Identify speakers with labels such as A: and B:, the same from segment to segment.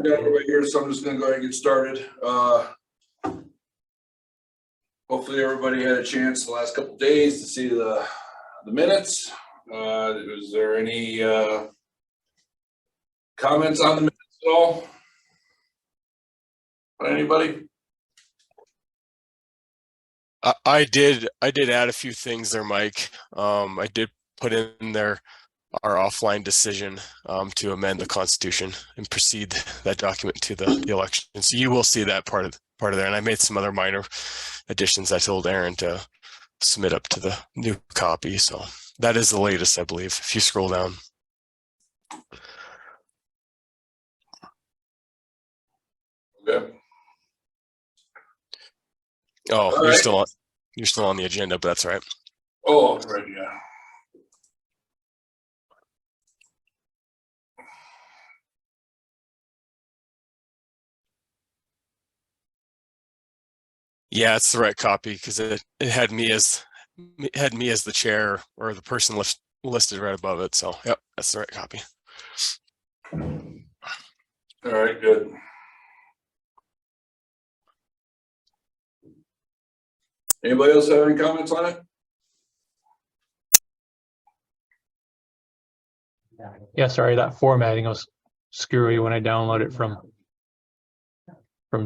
A: got it right here, so I'm just gonna go ahead and get started. Hopefully everybody had a chance the last couple of days to see the minutes. Was there any comments on the minutes at all? Anybody?
B: I did add a few things there, Mike. I did put in there our offline decision to amend the Constitution and proceed that document to the election. So you will see that part of there. And I made some other minor additions. I told Aaron to submit up to the new copy. So that is the latest, I believe, if you scroll down.
A: Okay.
B: Oh,
A: all
B: you're
A: right.
B: still on the agenda, but that's all right.
A: Oh, right, yeah.
B: Yeah, it's the right copy because it had me as the chair or the person listed right above it. So yep, that's the right copy.
A: All right, good. Anybody else have any comments on it?
C: Yeah, sorry, that formatting was screwy when I downloaded it from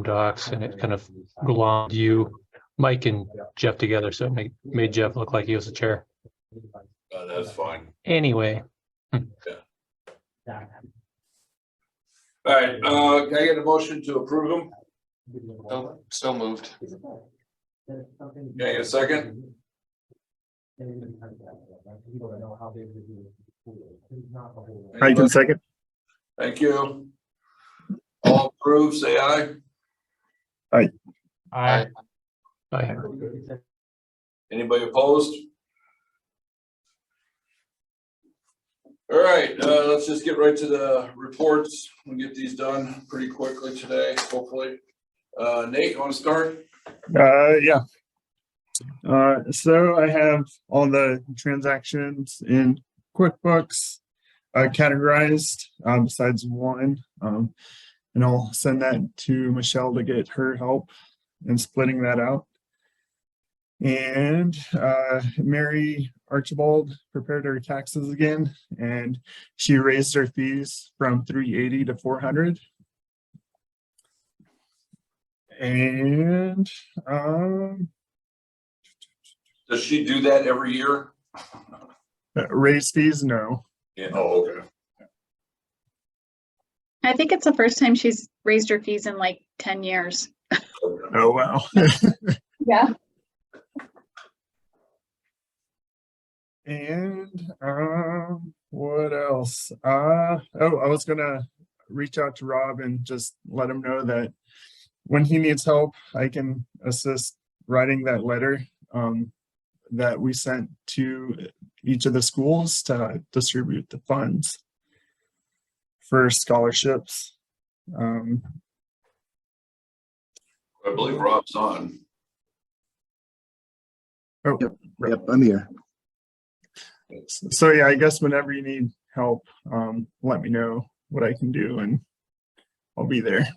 C: Docs, and it kind of glommed you, Mike, and Jeff together, so it made Jeff look like he was the chair.
A: That's fine.
C: Anyway.
A: Yeah. All right, can I get a motion to approve them?
D: So moved.
A: Can I get a second?
E: I can second.
A: Thank you. All approve, say aye.
C: Aye.
A: Anybody opposed? All right, let's just get right to the reports. We'll get these done pretty quickly today, hopefully. Nate, you want to start?
E: Yeah. So I have all the transactions in QuickBooks categorized besides one, and I'll send that to Michelle to get her help in splitting that out. And Mary Archibald prepared her taxes again, and she raised her fees from 380 to 400. And
A: Does she do that every year?
E: raise fees? No.
A: Yeah. Oh, okay.
F: I think it's the first time she's raised her fees in like 10 years.
E: Oh, wow.
F: Yeah.
E: And what else? I was gonna reach out to Rob and just let him know that when he needs help, I can assist writing that letter that we sent to each of the schools to distribute the funds for scholarships.
A: I believe Rob's on.
E: Oh,
G: Yep, I'm here.
E: so yeah, I guess whenever you need help, let me know what I can do and I'll be there.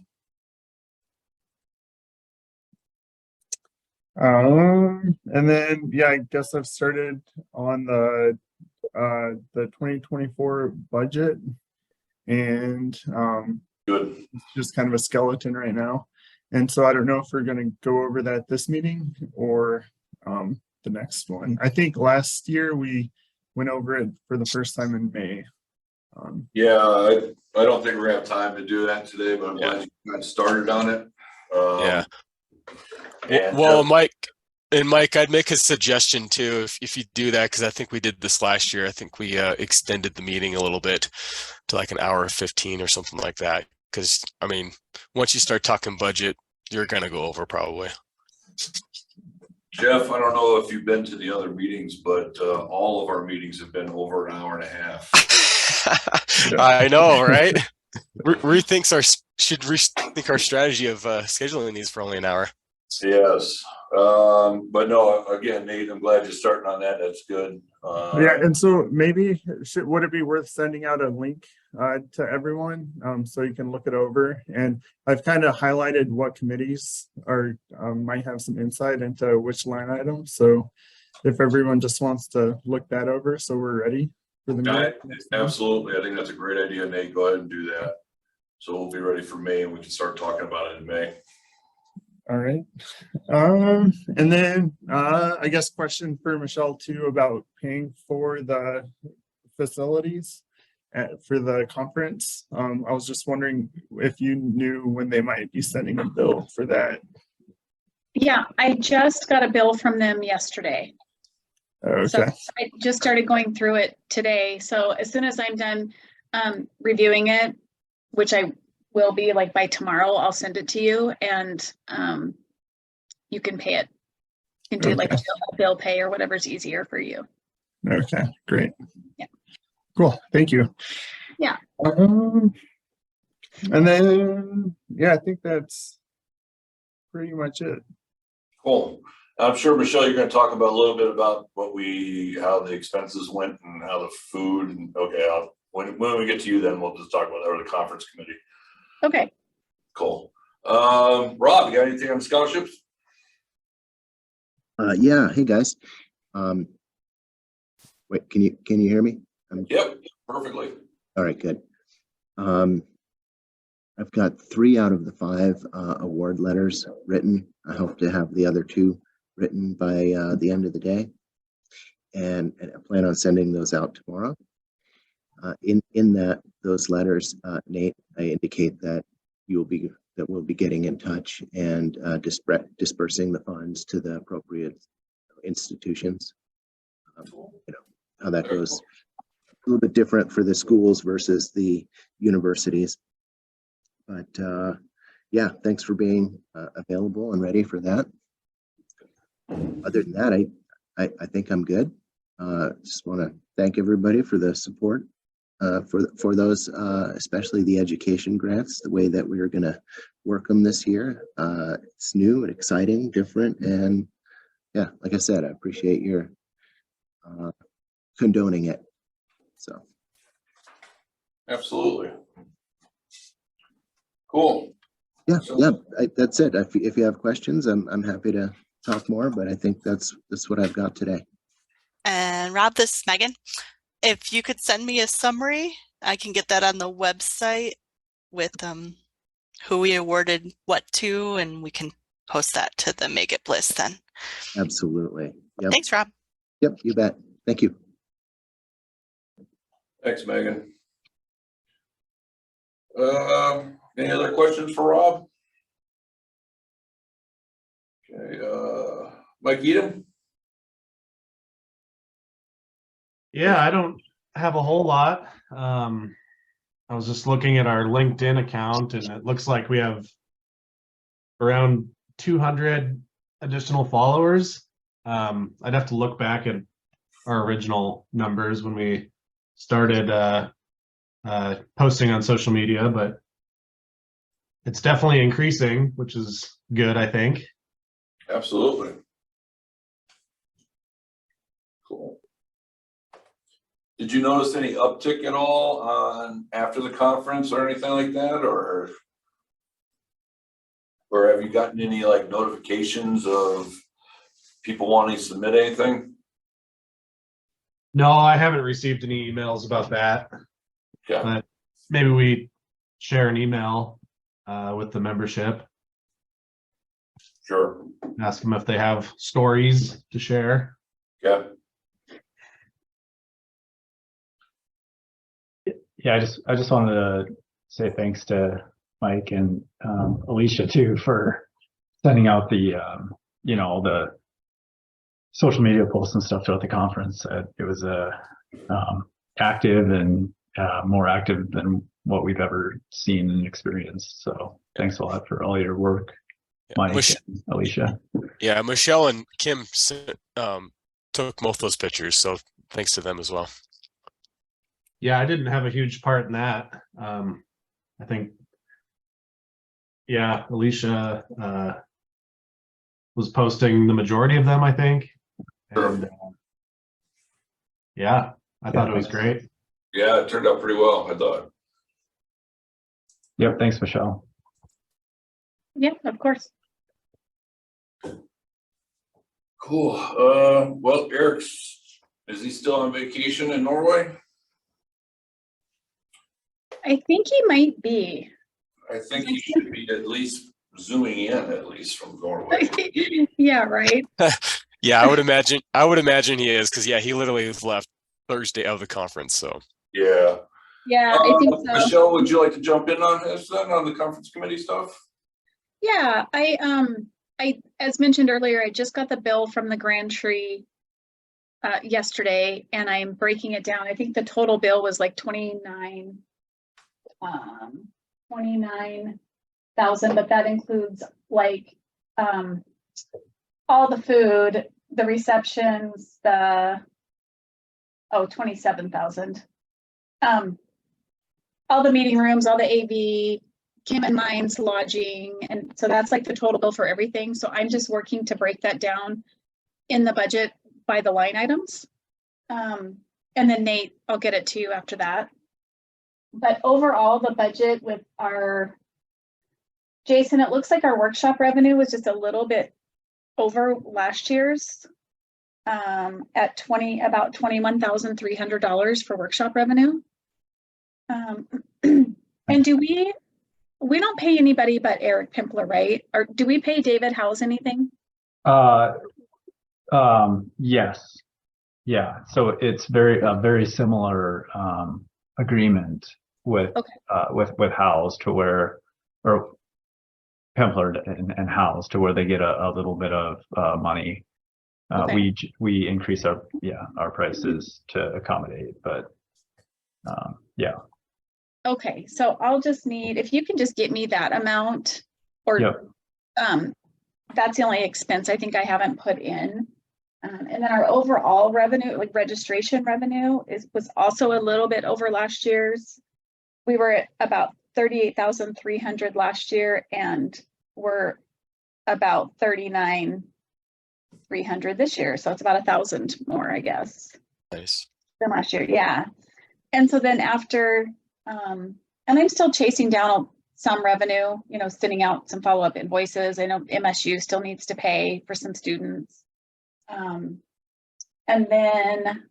E: And then yeah, I guess I've started on the 2024 budget, and
A: Good.
E: it's just kind of a skeleton right now. And so I don't know if we're going to go over that this meeting or the next one. I think last year we went over it for the first time in May.
A: Yeah, I don't think we're gonna have time to do that today, but I'm glad you got started on it.
B: Yeah.
A: And,
B: Well, Mike, I'd make a suggestion too, if you do that, because I think we did this last year. I think we extended the meeting a little bit to like an hour 15 or something like that. Because I mean, once you start talking budget, you're gonna go over probably.
A: Jeff, I don't know if you've been to the other meetings, but all of our meetings have been over an hour and a half.
B: I know, right? Should rethink our strategy of scheduling these for only an hour.
A: Yes, but no, again, Nate, I'm glad you're starting on that. That's good.
E: Yeah, and so maybe would it be worth sending out a link to everyone, so you can look it over. And I've kind of highlighted what committees are, might have some insight into which line items. So if everyone just wants to look that over, so we're ready for the meeting.
A: Absolutely. I think that's a great idea, Nate. Go ahead and do that. So we'll be ready for May and we can start talking about it in May.
E: All right. And then I guess question for Michelle too about paying for the facilities for the conference. I was just wondering if you knew when they might be sending a bill for that.
F: Yeah, I just got a bill from them yesterday. So
E: Okay.
F: I just started going through it today. So as soon as I'm done reviewing it, which I will be like by tomorrow, I'll send it to you and you can pay it. You can do like a bill pay or whatever's easier for you.
E: Okay, great.
F: Yeah.
E: Cool, thank you.
F: Yeah.
E: And then, yeah, I think that's pretty much it.
A: Cool. I'm sure, Michelle, you're gonna talk about a little bit about how the expenses went and how the food and, okay, when we get to you, then we'll just talk about that or the conference committee.
F: Okay.
A: Cool. Rob, you got anything on scholarships?
G: Yeah, hey guys. Wait, can you hear me?
A: Yep, perfectly.
G: All right, good. I've got 3 out of the 5 award letters written. I hope to have the other 2 written by the end of the day, and I plan on sending those out tomorrow. In those letters, Nate, I indicate that we'll be getting in touch and dispersing the funds to the appropriate institutions. How that goes, a little bit different for the schools versus the universities. But yeah, thanks for being available and ready for that. Other than that, I think I'm good. Just want to thank everybody for the support. For those, especially the education grants, the way that we are going to work them this year. It's new and exciting, different, and yeah, like I said, I appreciate your condoning it. So,
A: Absolutely. Cool.
G: yeah, that's it. If you have questions, I'm happy to talk more, but I think that's what I've got today.
H: And Rob, this is Megan. If you could send me a summary, I can get that on the website with who we awarded what to, and we can post that to the Magip list then.
G: Absolutely. Yep.
H: Thanks, Rob.
G: Yep, you bet. Thank you.
A: Thanks, Megan. Any other questions for Rob? Okay, Mike Edom?
I: Yeah, I don't have a whole lot. I was just looking at our LinkedIn account and it looks like we have around 200 additional followers. I'd have to look back at our original numbers when we started posting on social media, but it's definitely increasing, which is good, I think.
A: Absolutely. Cool. Did you notice any uptick at all on after the conference or anything like that, or have you gotten any like notifications of people wanting to submit anything?
I: No, I haven't received any emails about that.
A: Okay.
I: But maybe we share an email with the membership.
A: Sure.
I: Ask them if they have stories to share.
A: Yeah.
J: Yeah, I just wanted to say thanks to Mike and Alicia too for sending out the the social media posts and stuff throughout the conference. It was active and more active than what we've ever seen and experienced. So thanks a lot for all your work, Mike and Alicia.
B: Yeah, Michelle and Kim took both those pictures, so thanks to them as well.
I: Yeah, I didn't have a huge part in that. I think, yeah, Alicia was posting the majority of them, I think. And yeah, I thought it was great.
A: Yeah, it turned out pretty well, I thought.
J: Yep. Thanks, Michelle.
F: Yeah, of course.
A: Cool. Well, is he still on vacation in Norway?
F: I think he might be.
A: I think he should be at least zooming in at least from Norway.
F: Yeah, right.
B: Yeah, I would imagine he is, because yeah, he literally left Thursday of the conference. So
A: Yeah.
F: Yeah, I think so.
A: Michelle, would you like to jump in on this then, on the conference committee stuff?
F: Yeah, as mentioned earlier, I just got the bill from the Grand Tree yesterday, and I'm breaking it down. I think the total bill was like 29,000, but that includes like all the food, the receptions, 27,000. All the meeting rooms, all the AV, Kim and Mines, lodging, and so that's like the total bill for everything. So I'm just working to break that down in the budget by the line items. And then Nate, I'll get it to you after that. But overall, the budget with our, Jason, it looks like our workshop revenue was just a little bit over last year's at about $21,300 for workshop revenue. And we don't pay anybody but Eric Pimpler, right? Or do we pay David Howes anything?
J: Yes. Yeah. So it's a very similar agreement with Howes to where, or Pimpler and Howes to where they get a little bit of money. We increase our prices to accommodate, but yeah.
F: Okay, so I'll just need, if you can just get me that amount, or that's the only expense I think I haven't put in. And then our overall revenue, like registration revenue, was also a little bit over last year's. We were at about 38,300 last year, and we're about 39,300 this year. So it's about 1,000 more, I guess.
B: nice.
F: Than last year, yeah. And so then after, and I'm still chasing down some revenue, sending out some follow-up invoices. I know MSU still needs to pay for some students. And then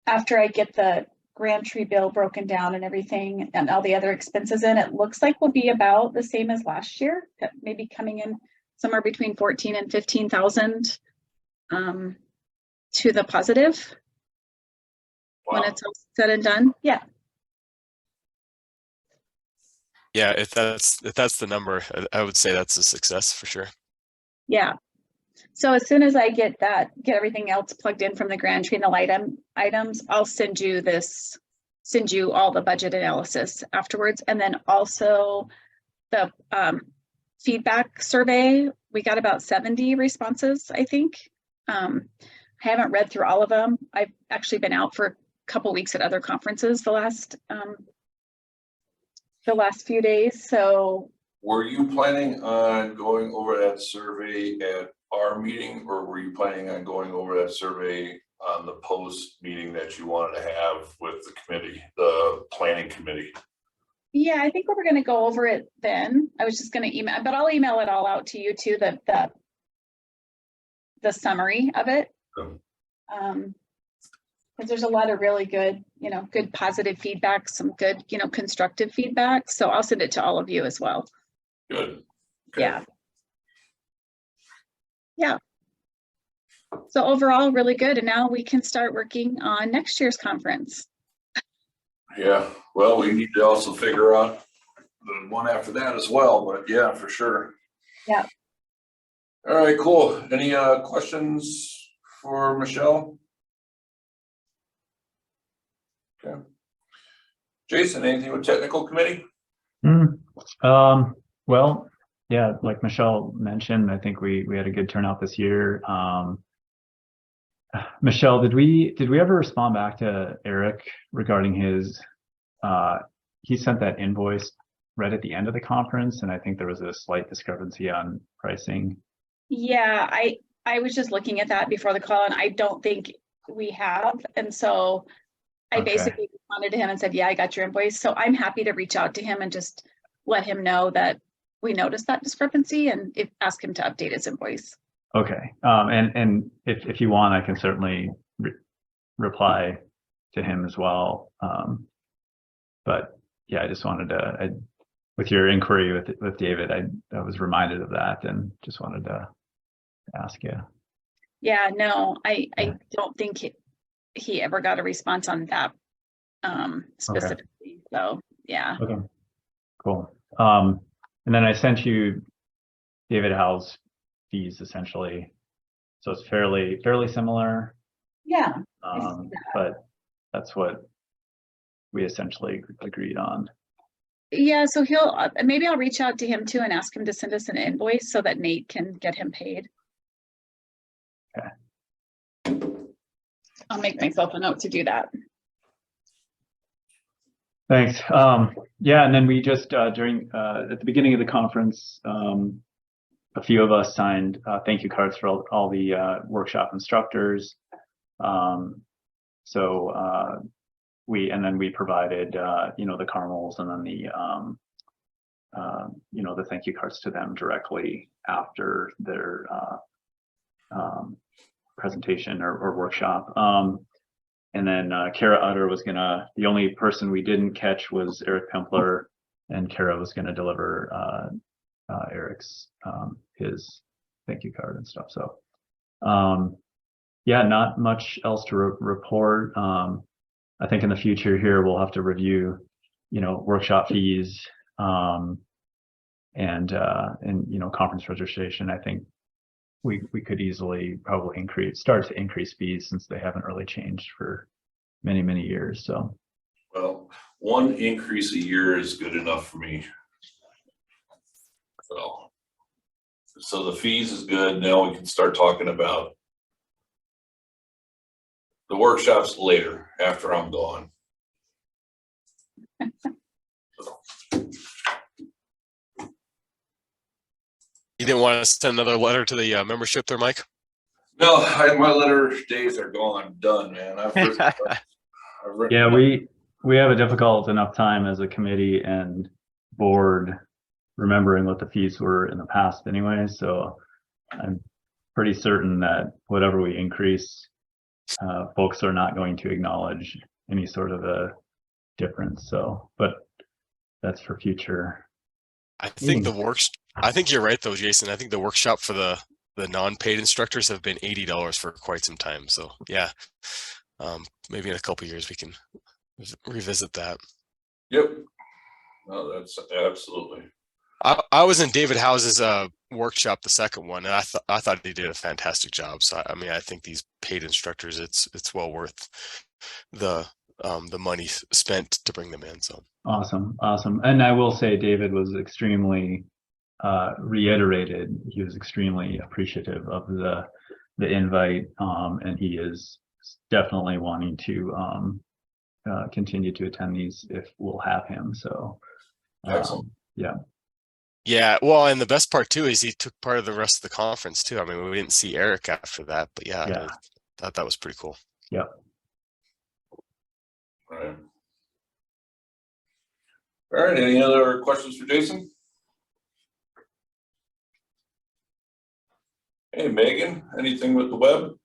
F: after I get the Grand Tree bill broken down and everything and all the other expenses in, it looks like we'll be about the same as last year, maybe coming in somewhere between 14 and 15,000 to the positive.
A: Wow.
F: When it's all said and done. Yeah.
B: Yeah, if that's the number, I would say that's a success for sure.
F: Yeah. So as soon as I get everything else plugged in from the Grand Tree and the items, I'll send you all the budget analysis afterwards. And then also the feedback survey, we got about 70 responses, I think. I haven't read through all of them. I've actually been out for a couple weeks at other conferences the last few days. So
A: were you planning on going over that survey at our meeting, or were you planning on going over that survey on the post meeting that you wanted to have with the committee, the planning committee?
F: Yeah, I think we were going to go over it then. I was just going to email, but I'll email it all out to you too, the summary of it. Because there's a lot of really good, good positive feedback, some good, constructive feedback. So I'll send it to all of you as well.
A: Good. Okay.
F: Yeah. Yeah. So overall, really good. And now we can start working on next year's conference.
A: Yeah, well, we need to also figure out the one after that as well, but yeah, for sure.
F: Yeah.
A: All right, cool. Any questions for Michelle? Okay. Jason, anything with technical committee?
J: Well, yeah, like Michelle mentioned, I think we had a good turnout this year. Michelle, did we ever respond back to Eric regarding his, he sent that invoice right at the end of the conference, and I think there was a slight discrepancy on pricing.
F: Yeah, I was just looking at that before the call, and I don't think we have. And so I basically responded to him and said, yeah, I got your invoice. So I'm happy to reach out to him and just let him know that we noticed that discrepancy and ask him to update his invoice.
J: Okay. And if you want, I can certainly reply to him as well. But yeah, I just wanted to, with your inquiry with David, I was reminded of that and just wanted to ask you.
F: Yeah, no, I don't think he ever got a response on that specifically. So yeah.
J: Okay, cool. And then I sent you David Howe's fees essentially. So it's fairly similar.
F: Yeah.
J: But that's what we essentially agreed on.
F: Yeah, so maybe I'll reach out to him too and ask him to send us an invoice so that Nate can get him paid.
J: Okay.
F: I'll make myself a note to do that.
J: Thanks. Yeah, and then we just during at the beginning of the conference, a few of us signed thank you cards for all the workshop instructors. We provided you know, the caramels and then the you know, the thank you cards to them directly after their presentation or workshop. And then Kara Utter was the only person we didn't catch was Eric Pempler, and Kara was gonna deliver Eric's his thank you card and stuff. So yeah, not much else to report. I think in the future here we'll have to review, you know, workshop fees and you know, conference registration. I think we could easily probably start to increase fees since they haven't really changed for many years. So
A: Well, one increase a year is good enough for me. So the fees is good. Now we can start talking about the workshops later after I'm gone.
B: You didn't want to send another letter to the membership there, Mike?
A: No, my letter days are gone, done, man. I've written
J: yeah, we have a difficult enough time as a committee and board remembering what the fees were in the past anyway. So I'm pretty certain that whatever we increase, folks are not going to acknowledge any sort of a difference. So, but that's for future.
B: I think I think you're right though, Jason. I think the workshop for the non-paid instructors have been $80 for quite some time. So yeah, maybe in a couple of years we can revisit that.
A: Yep. No, that's absolutely.
B: I was in David House's workshop, the second one, and I thought he did a fantastic job. So I mean, I think these paid instructors, it's well worth the money spent to bring them in. So
J: Awesome. And I will say David was extremely reiterated. He was extremely appreciative of the invite, and he is definitely wanting to continue to attend these if we'll have him. So
A: Excellent.
B: yeah, well, and the best part too is he took part of the rest of the conference too. I mean, we didn't see Eric after that, but yeah. I thought that was pretty cool.
J: Yep.
A: Right. All right, any other questions for Jason? Hey, Megan, anything with the web?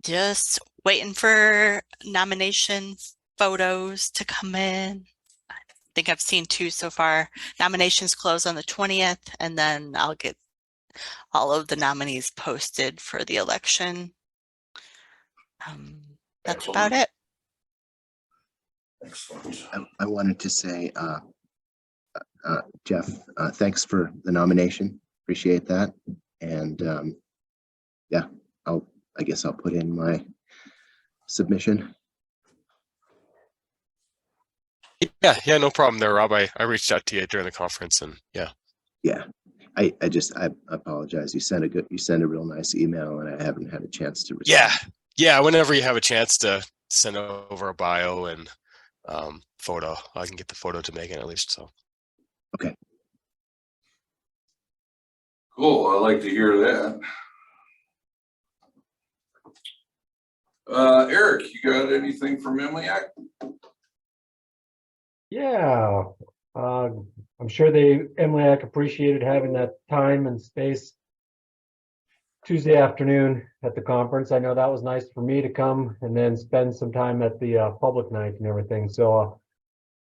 H: Just waiting for nomination photos to come in. I think I've seen 2 so far. Nominations close on the 20th, and then I'll get all of the nominees posted for the election. That's about it.
A: Excellent.
G: I wanted to say, Jeff, thanks for the nomination. Appreciate that. And yeah, I guess I'll put in my submission.
B: Yeah, no problem there, Rob. I reached out to you during the conference, and yeah.
G: I apologize. You sent a real nice email, and I haven't had a chance to respond.
B: Yeah. Whenever you have a chance to send over a bio and photo, I can get the photo to Megan at least. So.
G: Okay.
A: Cool. I like to hear that. Eric, you got anything for Memliac?
K: Yeah, I'm sure MLAC appreciated having that time and space Tuesday afternoon at the conference. I know that was nice for me to come and then spend some time at the public night and everything. So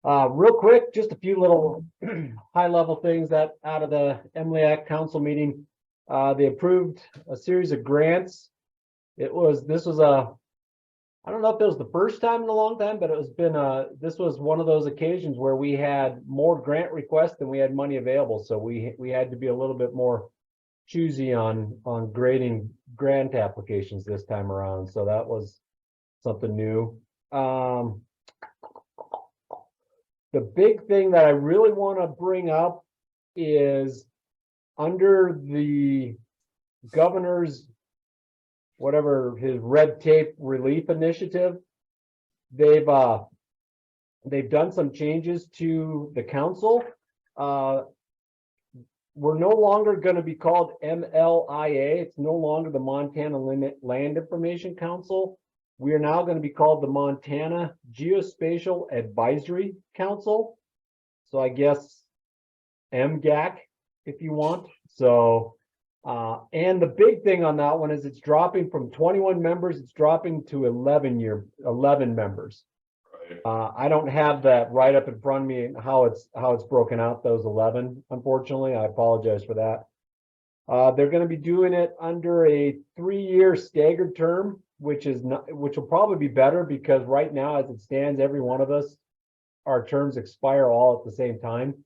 K: real quick, just a few little high level things that out of the MLAC council meeting. They approved a series of grants. This was I don't know if it was the first time in a long time, but this was one of those occasions where we had more grant requests than we had money available. So we had to be a little bit more choosy on grading grant applications this time around. So that was something new. The big thing that I really want to bring up is under the governor's his red tape relief initiative, they've done some changes to the council. We're no longer going to be called MLIA. It's no longer the Montana Land Information Council. We are now going to be called the Montana Geospatial Advisory Council. So I guess MGAC, if you want. So, and the big thing on that one is it's dropping from 21 members, it's dropping to 11 members. I don't have that right up in front of me how it's broken out, those 11, unfortunately. I apologize for that. They're going to be doing it under a 3-year staggered term, which will probably be better because right now, as it stands, every one of us, our terms expire all at the same time.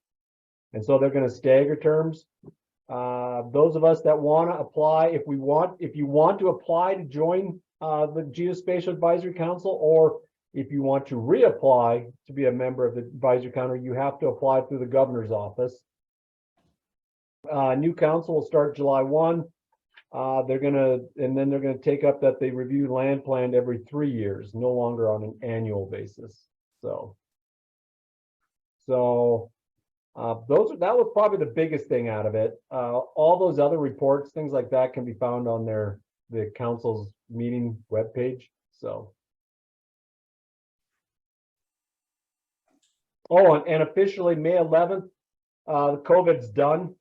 K: And so they're going to stagger terms. Those of us that want to apply, if you want to apply to join the Geospatial Advisory Council, or if you want to reapply to be a member of the advisory council, you have to apply through the governor's office. New council will start July 1. They're gonna take up that they review land plan every 3 years, no longer on an annual basis. So that was probably the biggest thing out of it. All those other reports, things like that, can be found on the council's meeting webpage. So. Oh, and officially May 11th, the COVID's done.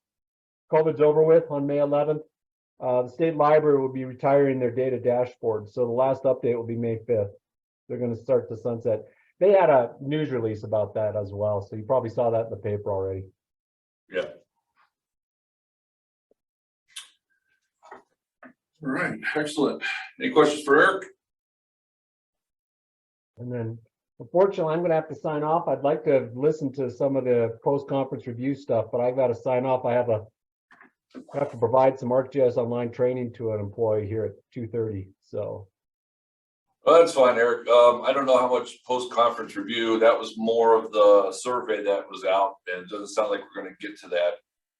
K: COVID's over with on May 11th. The state library will be retiring their data dashboard. So the last update will be May 5th. They're going to start the sunset. They had a news release about that as well. So you probably saw that in the paper already.
A: Yeah. All right, excellent. Any questions for Eric?
K: And then, unfortunately, I'm going to have to sign off. I'd like to listen to some of the post-conference review stuff, but I've got to sign off. I have to provide some ArcGIS online training to an employee here at 2:30. So.
A: Well, that's fine, Eric. I don't know how much post-conference review. That was more of the survey that was out, and it doesn't sound like we're going to get to that.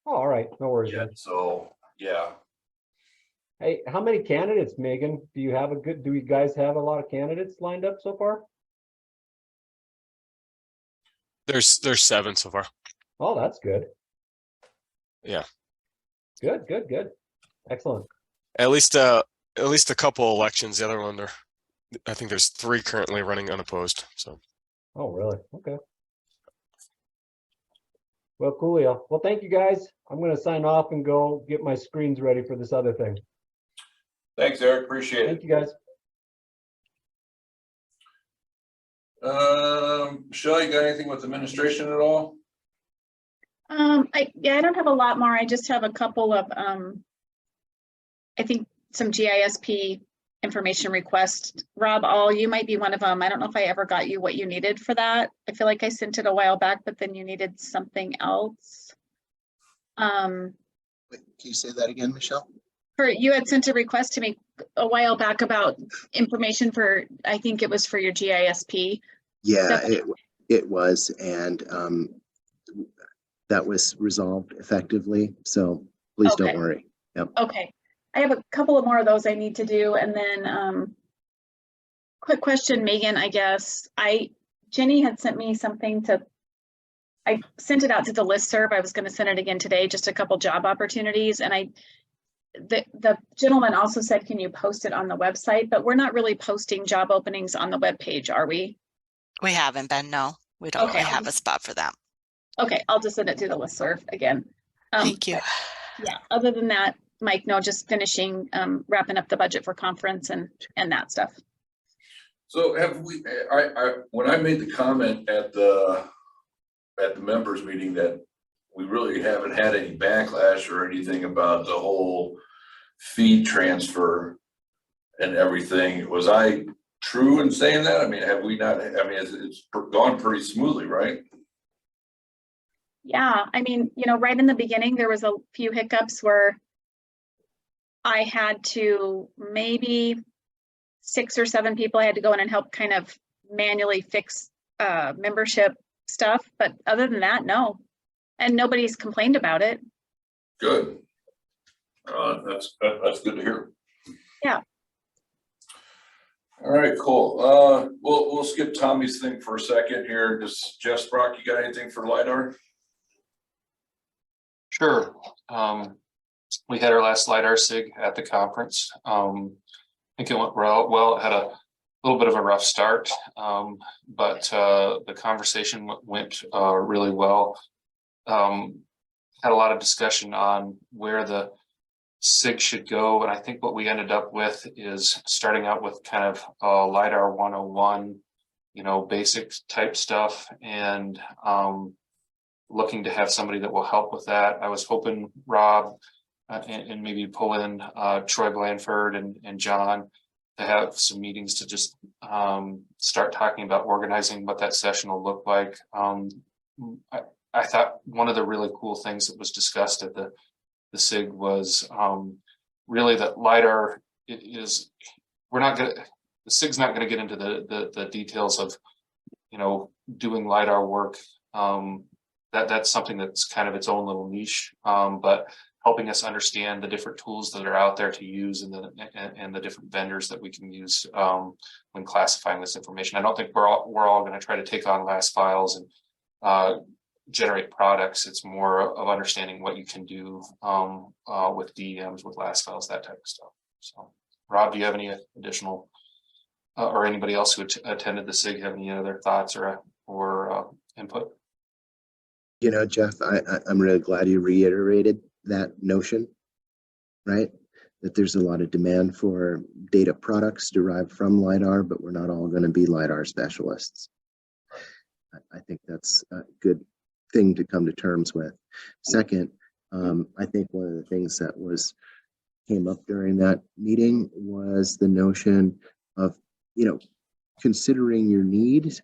K: Oh, all right, no worries.
A: Yet. So, yeah.
K: Hey, how many candidates, Megan? Do you guys have a lot of candidates lined up so far?
B: There's 7 so far.
K: Oh, that's good.
B: Yeah.
K: Good. Excellent.
B: At least a couple elections. The other one, I think there's 3 currently running unopposed. So.
K: Oh, really? Okay. Well, coolio. Well, thank you guys. I'm going to sign off and go get my screens ready for this other thing.
A: Thanks, Eric. Appreciate it.
K: Thank you, guys.
A: Michelle, you got anything with administration at all?
F: I don't have a lot more. I just have a couple of I think some GISP information requests. Rob, you might be one of them. I don't know if I ever got you what you needed for that. I feel like I sent it a while back, but then you needed something else.
G: Wait, can you say that again, Michelle?
F: You had sent a request to me a while back about information for, I think it was for your GISP.
G: Yeah, it was, and that was resolved effectively. So please don't worry. Yep.
F: Okay. I have a couple of more of those I need to do. And then quick question, Megan, I guess. Jenny had sent me something I sent it out to the listserv. I was going to send it again today, just a couple job opportunities. And the gentleman also said, can you post it on the website? But we're not really posting job openings on the webpage, are we?
H: We haven't been, no. We don't really have a spot for that.
F: Okay, I'll just send it to the listserv again.
H: Thank you.
F: Yeah, other than that, Mike, no, just finishing, wrapping up the budget for conference and that stuff.
A: So have we, when I made the comment at the members meeting that we really haven't had any backlash or anything about the whole fee transfer and everything, was I true in saying that? I mean, have we not, I mean, it's gone pretty smoothly, right?
F: Yeah, I mean, you know, right in the beginning, there was a few hiccups where I had to, maybe 6 or 7 people I had to go in and help kind of manually fix membership stuff. But other than that, no. And nobody's complained about it.
A: Good. That's good to hear.
F: Yeah.
A: All right, cool. We'll skip Tommy's thing for a second here. Just Jeff Sprock, you got anything for LiDAR?
D: Sure. We had our last LiDAR SIG at the conference. I think it went well. It had a little bit of a rough start, but the conversation went really well. Had a lot of discussion on where the SIG should go, and I think what we ended up with is starting out with kind of LiDAR 101, you know, basic type stuff, and looking to have somebody that will help with that. I was hoping Rob and maybe pull in Troy Blanford and John to have some meetings to just start talking about organizing what that session will look like. I thought one of the really cool things that was discussed at the SIG was really that LiDAR is, the SIG's not gonna get into the details of, you know, doing LiDAR work. That's something that's kind of its own little niche, but helping us understand the different tools that are out there to use and the different vendors that we can use when classifying this information. I don't think we're all going to try to take on last files and generate products. It's more of understanding what you can do with DEMs, with last files, that type of stuff. So, Rob, do you have any additional, or anybody else who attended the SIG have any other thoughts or input?
G: You know, Jeff, I'm really glad you reiterated that notion, right? That there's a lot of demand for data products derived from LiDAR, but we're not all going to be LiDAR specialists. I think that's a good thing to come to terms with. Second, I think one of the things that came up during that meeting was the notion of, you know, considering your need,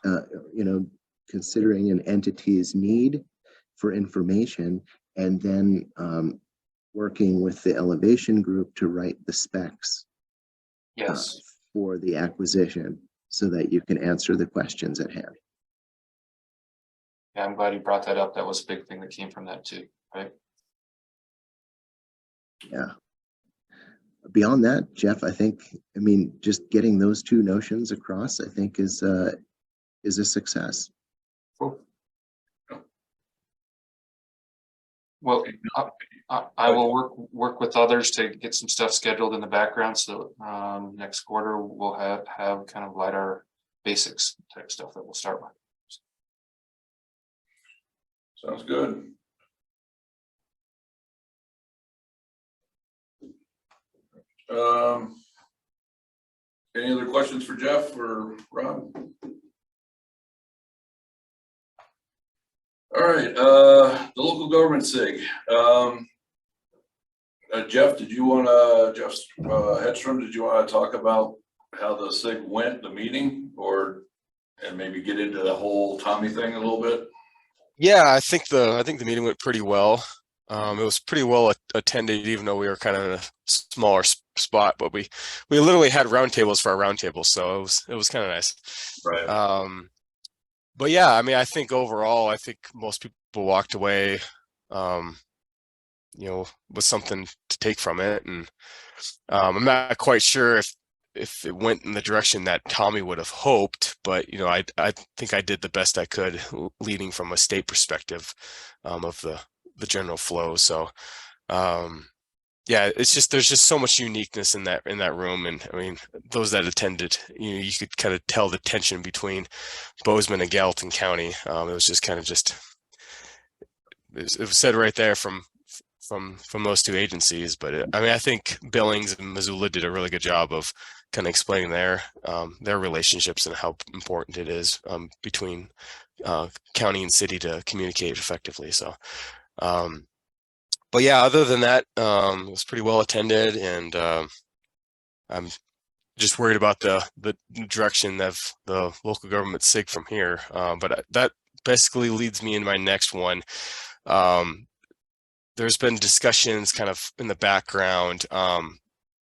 G: you know, considering an entity's need for information, and then working with the elevation group to write the specs for the acquisition so that you can answer the questions at hand.
D: Yeah, I'm glad you brought that up. That was a big thing that came from that too, right?
G: Yeah. Beyond that, Jeff, I mean, just getting those two notions across, I think is a success.
D: Cool. Well, I will work with others to get some stuff scheduled in the background. So next quarter we'll have kind of LiDAR basics type stuff that we'll start with.
A: Sounds good. Any other questions for Jeff or Rob? All right, the local government SIG. Jeff, did you want to, Jeff Hedstrom, did you want to talk about how the SIG went, the meeting, and maybe get into the whole Tommy thing a little bit?
B: Yeah, I think the meeting went pretty well. It was pretty well attended, even though we were kind of in a smaller spot. But we literally had roundtables for our roundtables, so it was kind of nice.
A: Right.
B: But yeah, I mean, I think overall, I think most people walked away, you know, with something to take from it, and I'm not quite sure if it went in the direction that Tommy would have hoped, but you know, I think I did the best I could leading from a state perspective of the general flow. So yeah, it's just, there's just so much uniqueness in that room. And I mean, those that attended, you know, you could kind of tell the tension between Bozeman and Gallatin County. It was just kind of it was said right there from those two agencies. But I mean, I think Billings and Missoula did a really good job of kind of explaining their relationships and how important it is between county and city to communicate effectively. So, but yeah, other than that, it was pretty well attended, and I'm just worried about the direction of the local government SIG from here. But that basically leads me into my next one. There's been discussions kind of in the background.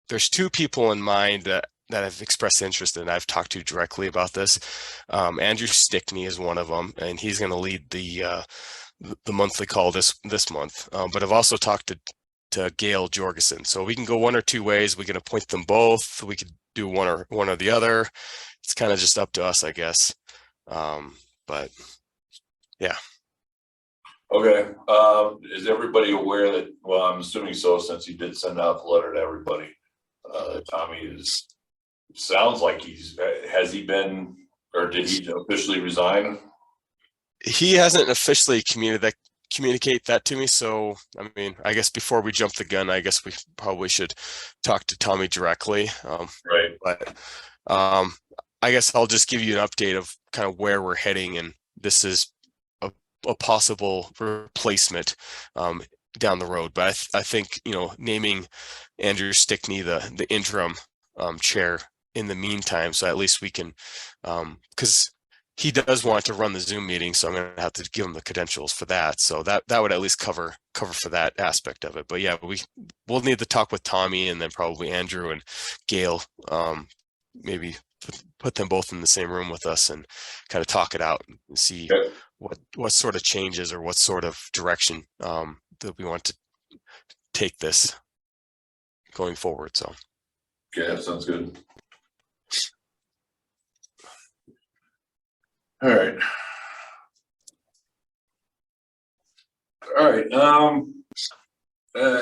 B: There's two people in mind that have expressed interest, and I've talked to directly about this. Andrew Stickney is one of them, and he's going to lead the monthly call this month. But I've also talked to Gail Jorgensen. So we can go one or two ways. We can appoint them both. We could do one or the other. It's kind of just up to us, I guess. But yeah.
A: Okay, is everybody aware that, well, I'm assuming so, since he did send out the letter to everybody. Tommy sounds like has he been, or did he officially resign?
B: He hasn't officially communicate that to me. So, I mean, I guess before we jump the gun, I guess we probably should talk to Tommy directly.
A: Right.
B: But I guess I'll just give you an update of kind of where we're heading, and this is a possible replacement down the road. But I think, you know, naming Andrew Stickney the interim chair in the meantime, so at least we can, because he does want to run the Zoom meeting, so I'm going to have to give him the credentials for that. So that would at least cover for that aspect of it. But yeah, we'll need to talk with Tommy, and then probably Andrew and Gail, maybe put them both in the same room with us and kind of talk it out and see what sort of changes or what sort of direction that we want to take this going forward. So
A: Okay, that sounds good. All right. All right.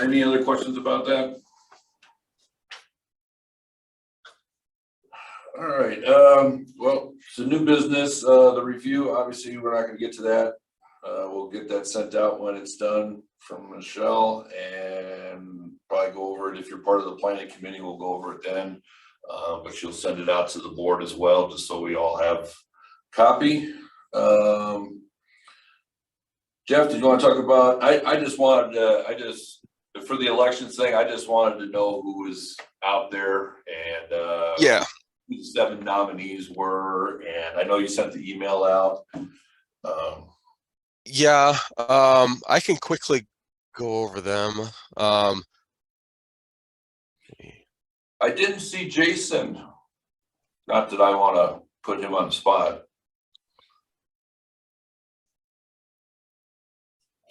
A: Any other questions about that? All right. Well, it's a new business. The review, obviously, we're not going to get to that. We'll get that sent out when it's done from Michelle, and probably go over it. If you're part of the planning committee, we'll go over it then. But she'll send it out to the board as well, just so we all have copy. Jeff, did you want to talk about, I just wanted to, for the elections thing, I just wanted to know who was out there, and
B: yeah,
A: who the 7 nominees were, and I know you sent the email out.
B: yeah, I can quickly go over them.
A: I didn't see Jason. Not that I want to put him on the spot.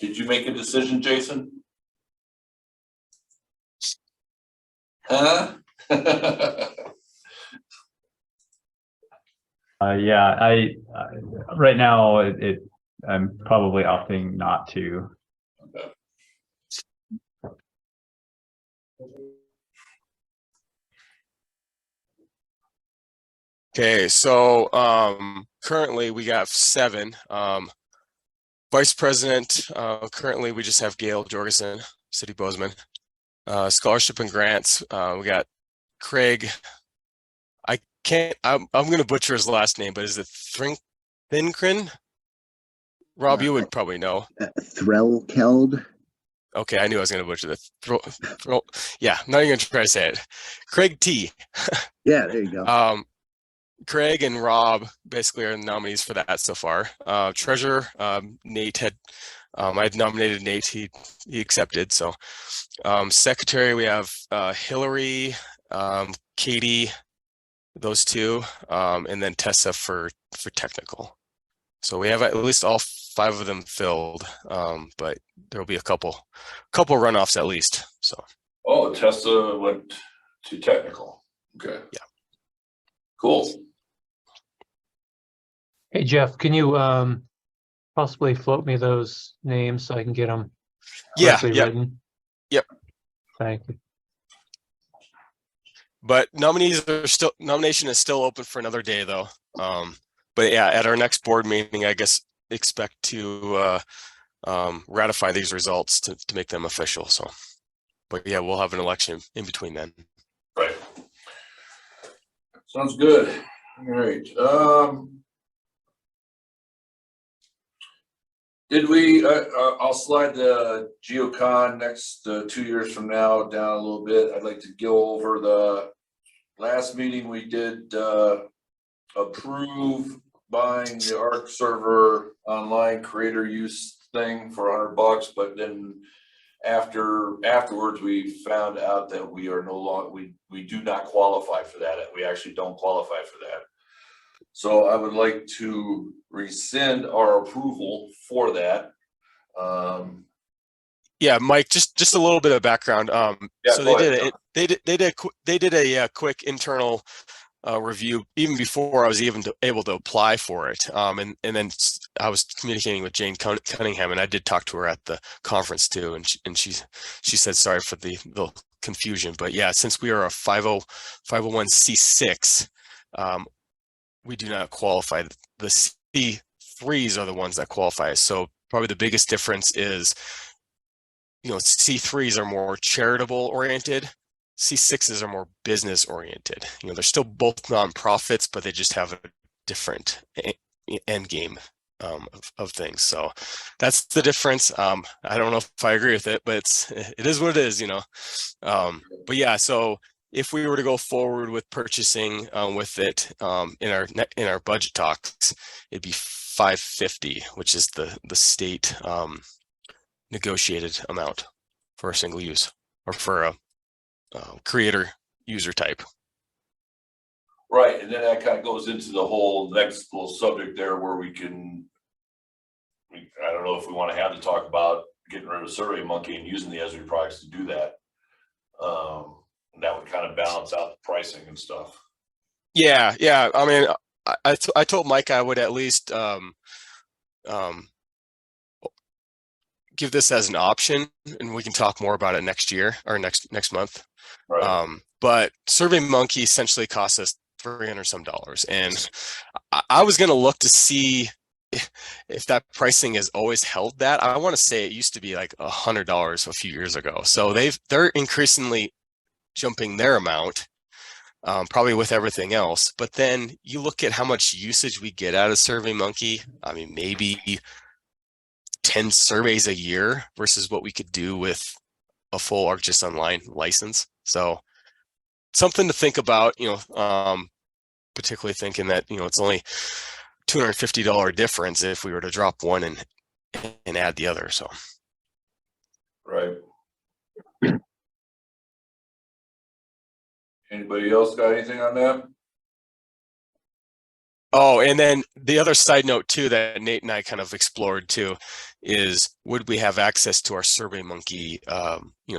A: Did you make a decision, Jason? Huh?
J: Yeah, I right now I'm probably opting not to.
B: Okay, so currently we got 7. Vice President, currently we just have Gail Jorgensen, City Bozeman. Scholarship and grants, we got Craig. I'm gonna butcher his last name, but is it Thinkren? Rob, you would probably know.
G: Threlkeld.
B: Okay, I knew I was gonna butcher that. Yeah, I'm not even gonna try to say it. Craig T.
G: Yeah, there you go.
B: Craig and Rob basically are the nominees for that so far. Treasurer, Nate had, I had nominated Nate, he accepted. So secretary, we have Hillary, Katie, those 2, and then Tessa for technical. So we have at least all 5 of them filled, but there'll be a couple runoffs at least. So.
A: Oh, Tessa went to technical. Okay.
B: Yeah.
A: Cool.
C: Hey, Jeff, can you possibly float me those names so I can get them correctly written?
B: Yep.
C: Thank you.
B: But nomination is still open for another day though. But yeah, at our next board meeting, I guess expect to ratify these results to make them official. So, but yeah, we'll have an election in between then.
A: Right. Sounds good. All right. Did we, I'll slide the GeoCon next 2 years from now down a little bit. I'd like to go over the last meeting we did, approve buying the ARC server online creator use thing for $100, but then afterwards we found out that we are no longer, we do not qualify for that. We actually don't qualify for that. So I would like to rescind our approval for that.
B: Yeah, Mike, just a little bit of background.
A: Yeah,
B: So
A: go
B: they
A: ahead,
B: did a quick internal review even before I was even able to apply for it. And then I was communicating with Jane Cunningham, and I did talk to her at the conference too, and she said sorry for the confusion, but yeah, since we are a 501c6, we do not qualify. The C3s are the ones that qualify. So probably the biggest difference is, C3s are more charitable oriented. C6s are more business oriented. They're still both nonprofits, but they just have a different end game of things. So that's the difference. I don't know if I agree with it, but it is what it is, but yeah, so if we were to go forward with purchasing with it in our budget talks, it'd be $550, which is the state negotiated amount for a single use or for a creator user type.
A: Right, and then that kind of goes into the whole next little subject there where I don't know if we want to have to talk about getting rid of SurveyMonkey and using the Esri products to do that. That would kind of balance out the pricing and stuff.
B: Yeah. I mean, I told Mike I would at least give this as an option, and we can talk more about it next year or next month.
A: Right.
B: But SurveyMonkey essentially costs us $300 some, and I was going to look to see if that pricing has always held that. I want to say it used to be like $100 a few years ago. So they're increasingly jumping their amount, probably with everything else. But then you look at how much usage we get out of SurveyMonkey. I mean, maybe 10 surveys a year versus what we could do with a full ArcGIS Online license. So something to think about, particularly thinking that, it's only $250 difference if we were to drop one and add the other. So.
A: Right. Anybody else got anything on that?
B: Oh, and then the other side note too that Nate and I kind of explored too is, would we have access to our SurveyMonkey,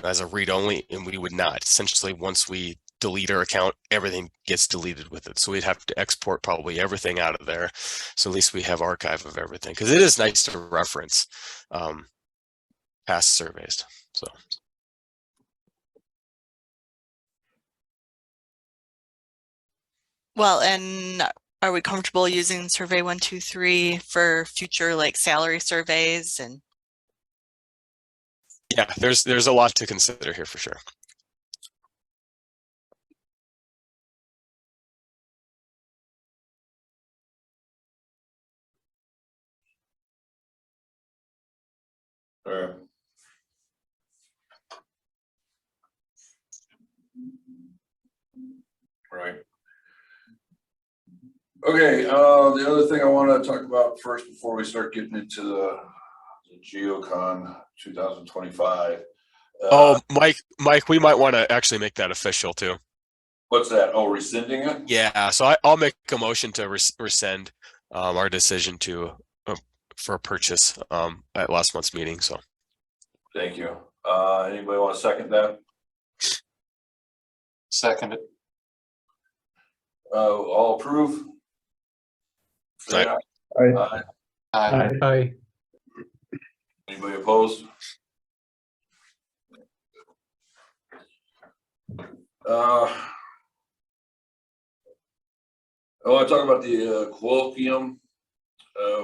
B: as a read-only? And we would not. Essentially, once we delete our account, everything gets deleted with it. So we'd have to export probably everything out of there. So at least we have archive of everything, because it is nice to reference past surveys. So.
H: Well, and are we comfortable using Survey 123 for future like salary surveys? And
B: yeah, there's a lot to consider here for sure.
A: Right. Okay, the other thing I want to talk about first before we start getting into the GeoCon 2025.
B: Mike, we might want to actually make that official too.
A: What's that? Oh, rescinding it?
B: Yeah, so I'll make a motion to rescind our decision for a purchase at last month's meeting. So.
A: Thank you. Anybody want to second that?
D: Second it.
A: All approve? Say
B: Aye.
A: aye.
D: Aye.
C: Aye.
A: Anybody opposed? I want to talk about the colloquium.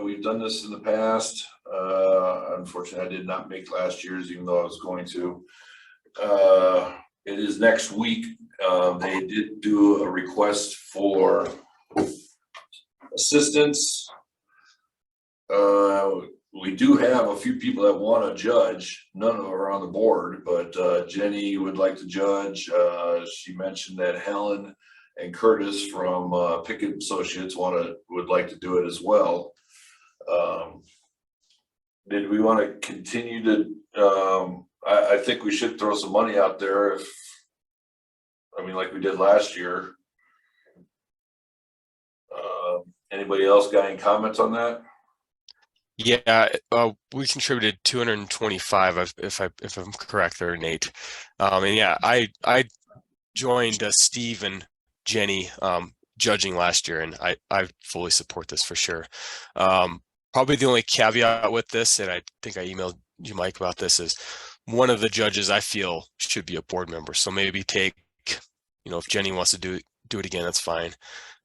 A: We've done this in the past. Unfortunately, I did not make last year's, even though I was going to. It is next week. They did do a request for assistance. We do have a few people that want to judge. None of them are on the board, but Jenny would like to judge. She mentioned that Helen and Curtis from Pickett Associates would like to do it as well. Did we want to continue to? I think we should throw some money out there. Like we did last year. Anybody else got any comments on that?
B: Yeah, we contributed 225 if I'm correct there, Nate. And yeah, I joined Steve and Jenny judging last year, and I fully support this for sure. Probably the only caveat with this, and I think I emailed you, Mike, about this, is one of the judges I feel should be a board member. So maybe take, if Jenny wants to do it again, that's fine.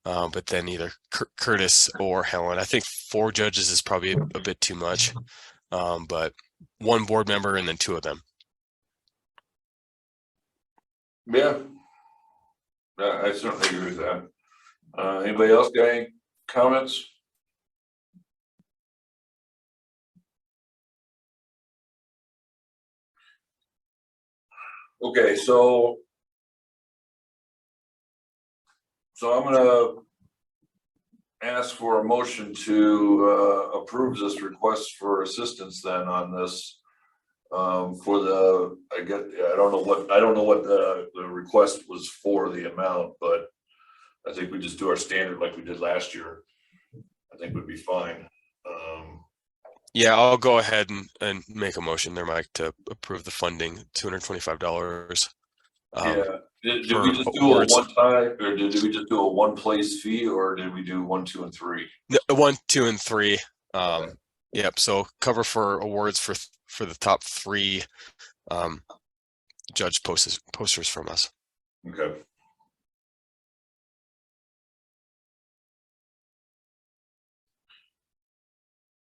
B: But then either Curtis or Helen. I think 4 judges is probably a bit too much, but 1 board member and then 2 of them.
A: Yeah, I certainly agree with that. Anybody else got any comments? Okay, so I'm gonna ask for a motion to approve this request for assistance then on this. For the, I don't know what the request was for the amount, but I think we just do our standard like we did last year. I think would be fine.
B: Yeah, I'll go ahead and make a motion there, Mike, to approve the funding, $225.
A: Yeah, did
B: for
A: we just do
B: awards.
A: a one time, or did we just do a one place fee, or did we do 1, 2, and 3?
B: No, 1, 2, and 3. Yep. So cover for awards for the top 3 judge posters from us.
A: Okay.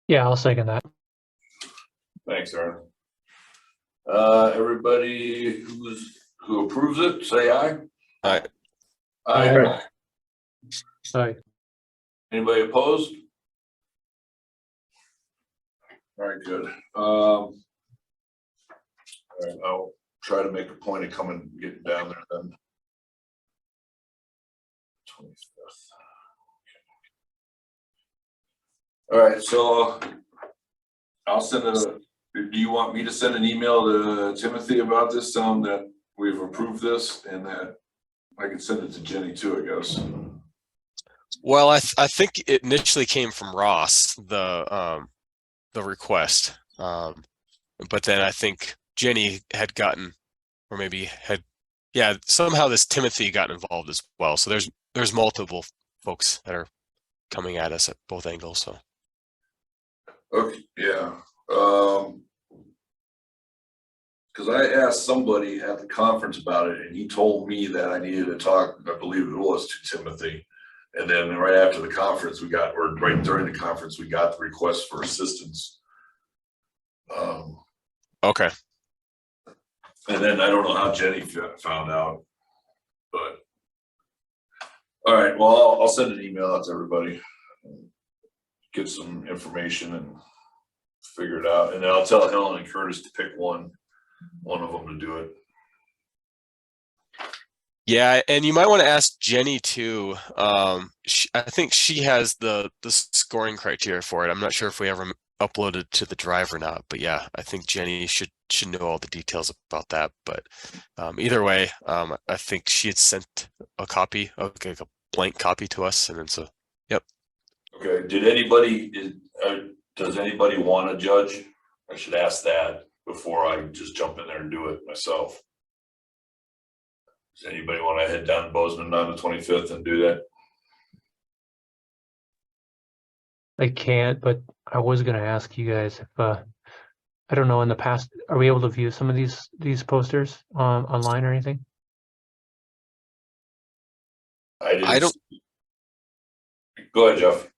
C: Yeah, I'll second that.
A: Thanks, Aaron. Everybody who approves it, say aye.
B: Aye.
A: Aye.
C: Sorry.
A: Anybody opposed? All right, good. All right, I'll try to make a point of coming, getting down there then. 25th. All right, so I'll send do you want me to send an email to Timothy about this, tell him that we've approved this, and that I can send it to Jenny too, I guess?
B: Well, I think it initially came from Ross, the request, but then I think Jenny had gotten, or maybe had, yeah, somehow this Timothy got involved as well. So there's multiple folks that are coming at us at both angles. So.
A: Okay, yeah. Because I asked somebody at the conference about it, and he told me that I needed to talk, I believe it was to Timothy. And then right after the conference, or right during the conference, we got the request for assistance.
B: Okay.
A: And then I don't know how Jenny found out, but all right, well, I'll send an email out to everybody, get some information and figure it out. And then I'll tell Helen and Curtis to pick one of them to do it.
B: Yeah, and you might want to ask Jenny too. I think she has the scoring criteria for it. I'm not sure if we ever uploaded to the drive or not, but yeah, I think Jenny should know all the details about that. But either way, I think she had sent a copy, like a blank copy to us, and then so, yep.
A: Okay. Does anybody want to judge? I should ask that before I just jump in there and do it myself. Does anybody want to head down to Bozeman on the 25th and do that?
C: I can't, but I was gonna ask you guys if I don't know, in the past, are we able to view some of these posters online or anything?
B: I don't.
A: Go ahead, Jeff.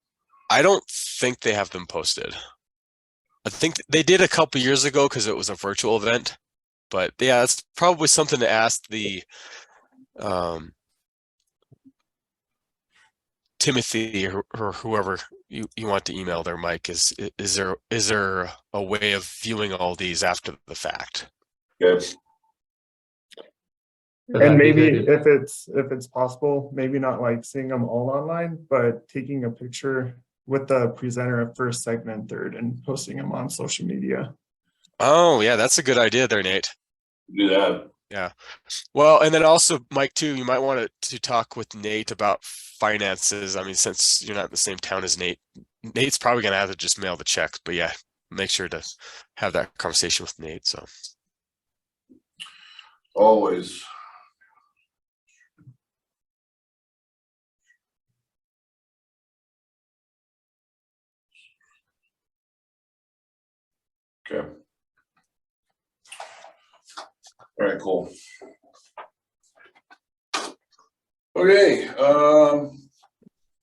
B: I don't think they have them posted. I think they did a couple years ago because it was a virtual event. But yeah, it's probably something to ask the Timothy or whoever you want to email there, Mike. Is there a way of viewing all these after the fact?
A: Good.
C: That'd
E: And
C: be
E: maybe
C: good.
E: if it's possible, maybe not like seeing them all online, but taking a picture with the presenter at first, second, and third and posting them on social media.
B: Oh yeah, that's a good idea there, Nate.
A: Do that.
B: Yeah. Well, and then also, Mike, too, you might want to talk with Nate about finances. I mean, since you're not in the same town as Nate, Nate's probably going to have to just mail the check. But yeah, make sure to have that conversation with Nate. So,
A: Always. Okay. All right, cool. Okay, well,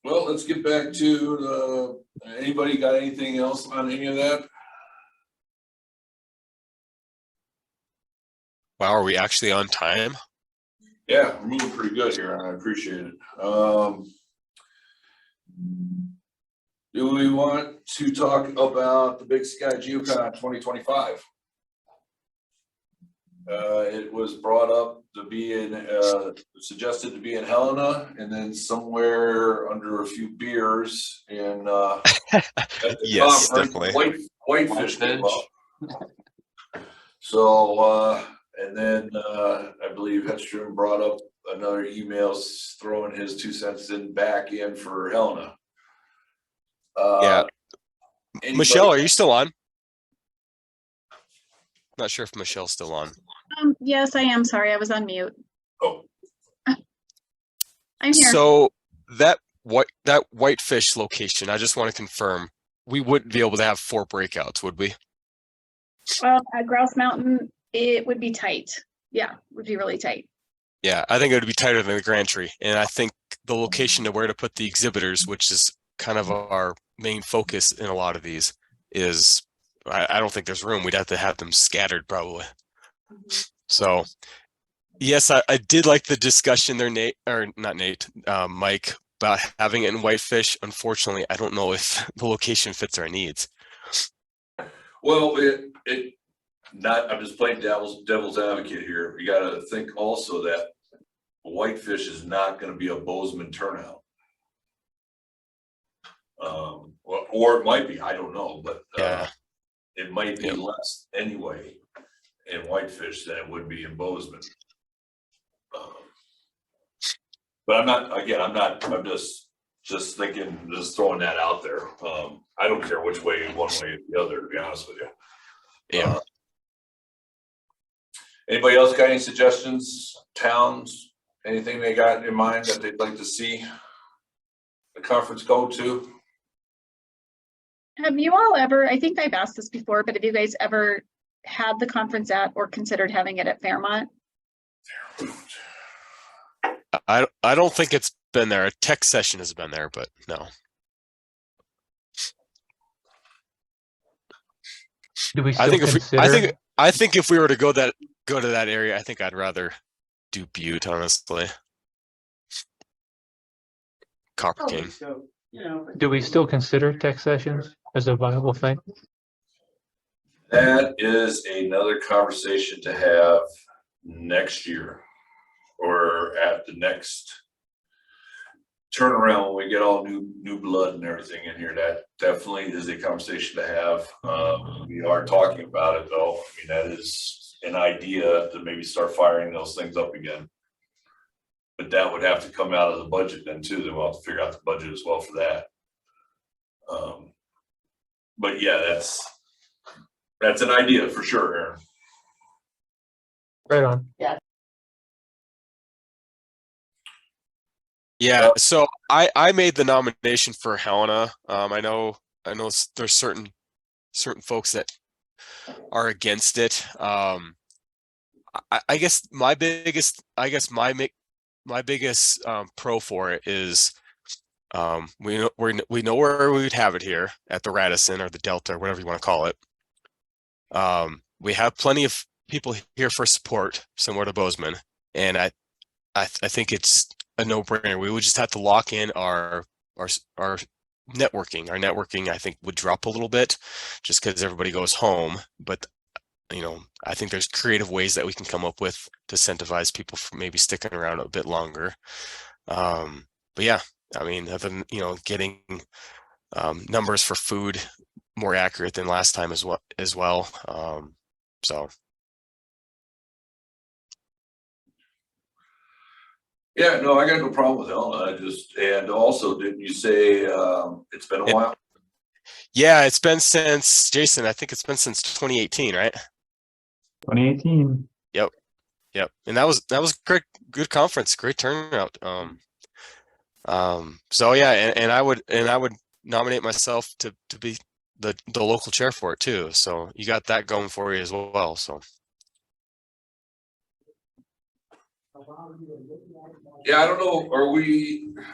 A: let's get back to anybody got anything else on any of that?
B: wow, are we actually on time?
A: Yeah, we're moving pretty good here, and I appreciate it. Do we want to talk about the Big Sky GeoCon 2025? It was brought up to be in, suggested to be in Helena, and then somewhere under a few beers in at the
B: Yes,
A: conference,
B: definitely.
A: Whitefish came up. So, and then I believe Hedstrom brought up another email throwing his 2 cents back in for Helena.
B: Yeah.
A: Anybody-
B: Michelle, are you still on? Not sure if Michelle's still on.
F: Yes, I am. Sorry, I was on mute.
A: Oh,
F: I'm here.
B: So that Whitefish location, I just want to confirm, we wouldn't be able to have 4 breakouts, would we?
F: Well, at Grouse Mountain, it would be tight. Yeah, would be really tight.
B: Yeah, I think it would be tighter than the Grand Tree. And I think the location to where to put the exhibitors, which is kind of our main focus in a lot of these, is I don't think there's room. We'd have to have them scattered probably. So yes, I did like the discussion there, Nate, or not Nate, Mike, about having it in Whitefish. Unfortunately, I don't know if the location fits our needs.
A: well, I'm just playing devil's advocate here. You gotta think also that Whitefish is not gonna be a Bozeman turnout. Or it might be, I don't know, but
B: Yeah.
A: it might be
B: Yep.
A: less anyway in Whitefish than it would be in Bozeman. But I'm just thinking, just throwing that out there. I don't care which way, one way or the other, to be honest with you.
B: Yeah.
A: Anybody else got any suggestions, towns, anything they got in mind that they'd like to see the conference go to?
F: Have you all ever, I think I've asked this before, but have you guys ever had the conference at or considered having it at Fairmont?
B: I don't think it's been there. A tech session has been there, but no.
C: Do we
B: I
C: still
B: think
C: consider?
B: I think if we were to go to that area, I think I'd rather do Butte, honestly. Copper King.
C: Do we still consider tech sessions as a viable thing?
A: That is another conversation to have next year or at the next turnaround when we get all new blood and everything in here. That definitely is a conversation to have. We are talking about it though. I mean, that is an idea to maybe start firing those things up again. But that would have to come out of the budget then too. Then we'll have to figure out the budget as well for that. But yeah, that's an idea for sure, Aaron.
C: Right on.
B: Yeah, so I made the nomination for Helena. I know there's certain folks that are against it. I guess my biggest pro for it is we know where we would have it here at the Radisson or the Delta or whatever you want to call it. We have plenty of people here for support, similar to Bozeman, and I think it's a no-brainer. We would just have to lock in our networking. Our networking, I think, would drop a little bit just because everybody goes home. But I think there's creative ways that we can come up with to incentivize people for maybe sticking around a bit longer. But yeah, I mean, other than getting numbers for food more accurate than last time as well. So.
A: Yeah, no, I got no problem with Helena. And also, didn't you say it's been a while?
B: Yeah, it's been since, Jason, I think it's been since 2018, right?
J: 2018.
B: Yep. And that was great, good conference, great turnout. So yeah, and I would nominate myself to be the local chair for it too. So you got that going for you as well. So.
A: Yeah, I don't know.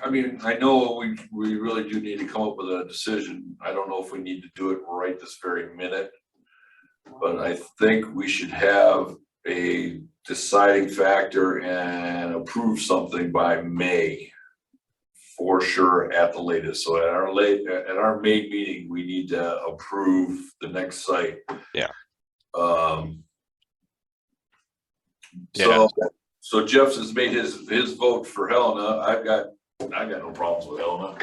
A: I mean, I know we really do need to come up with a decision. I don't know if we need to do it right this very minute. But I think we should have a deciding factor and approve something by May. For sure at the latest. So at our May meeting, we need to approve the next site.
B: Yeah.
A: So Jeff has made his vote for Helena. I got no problems with Helena.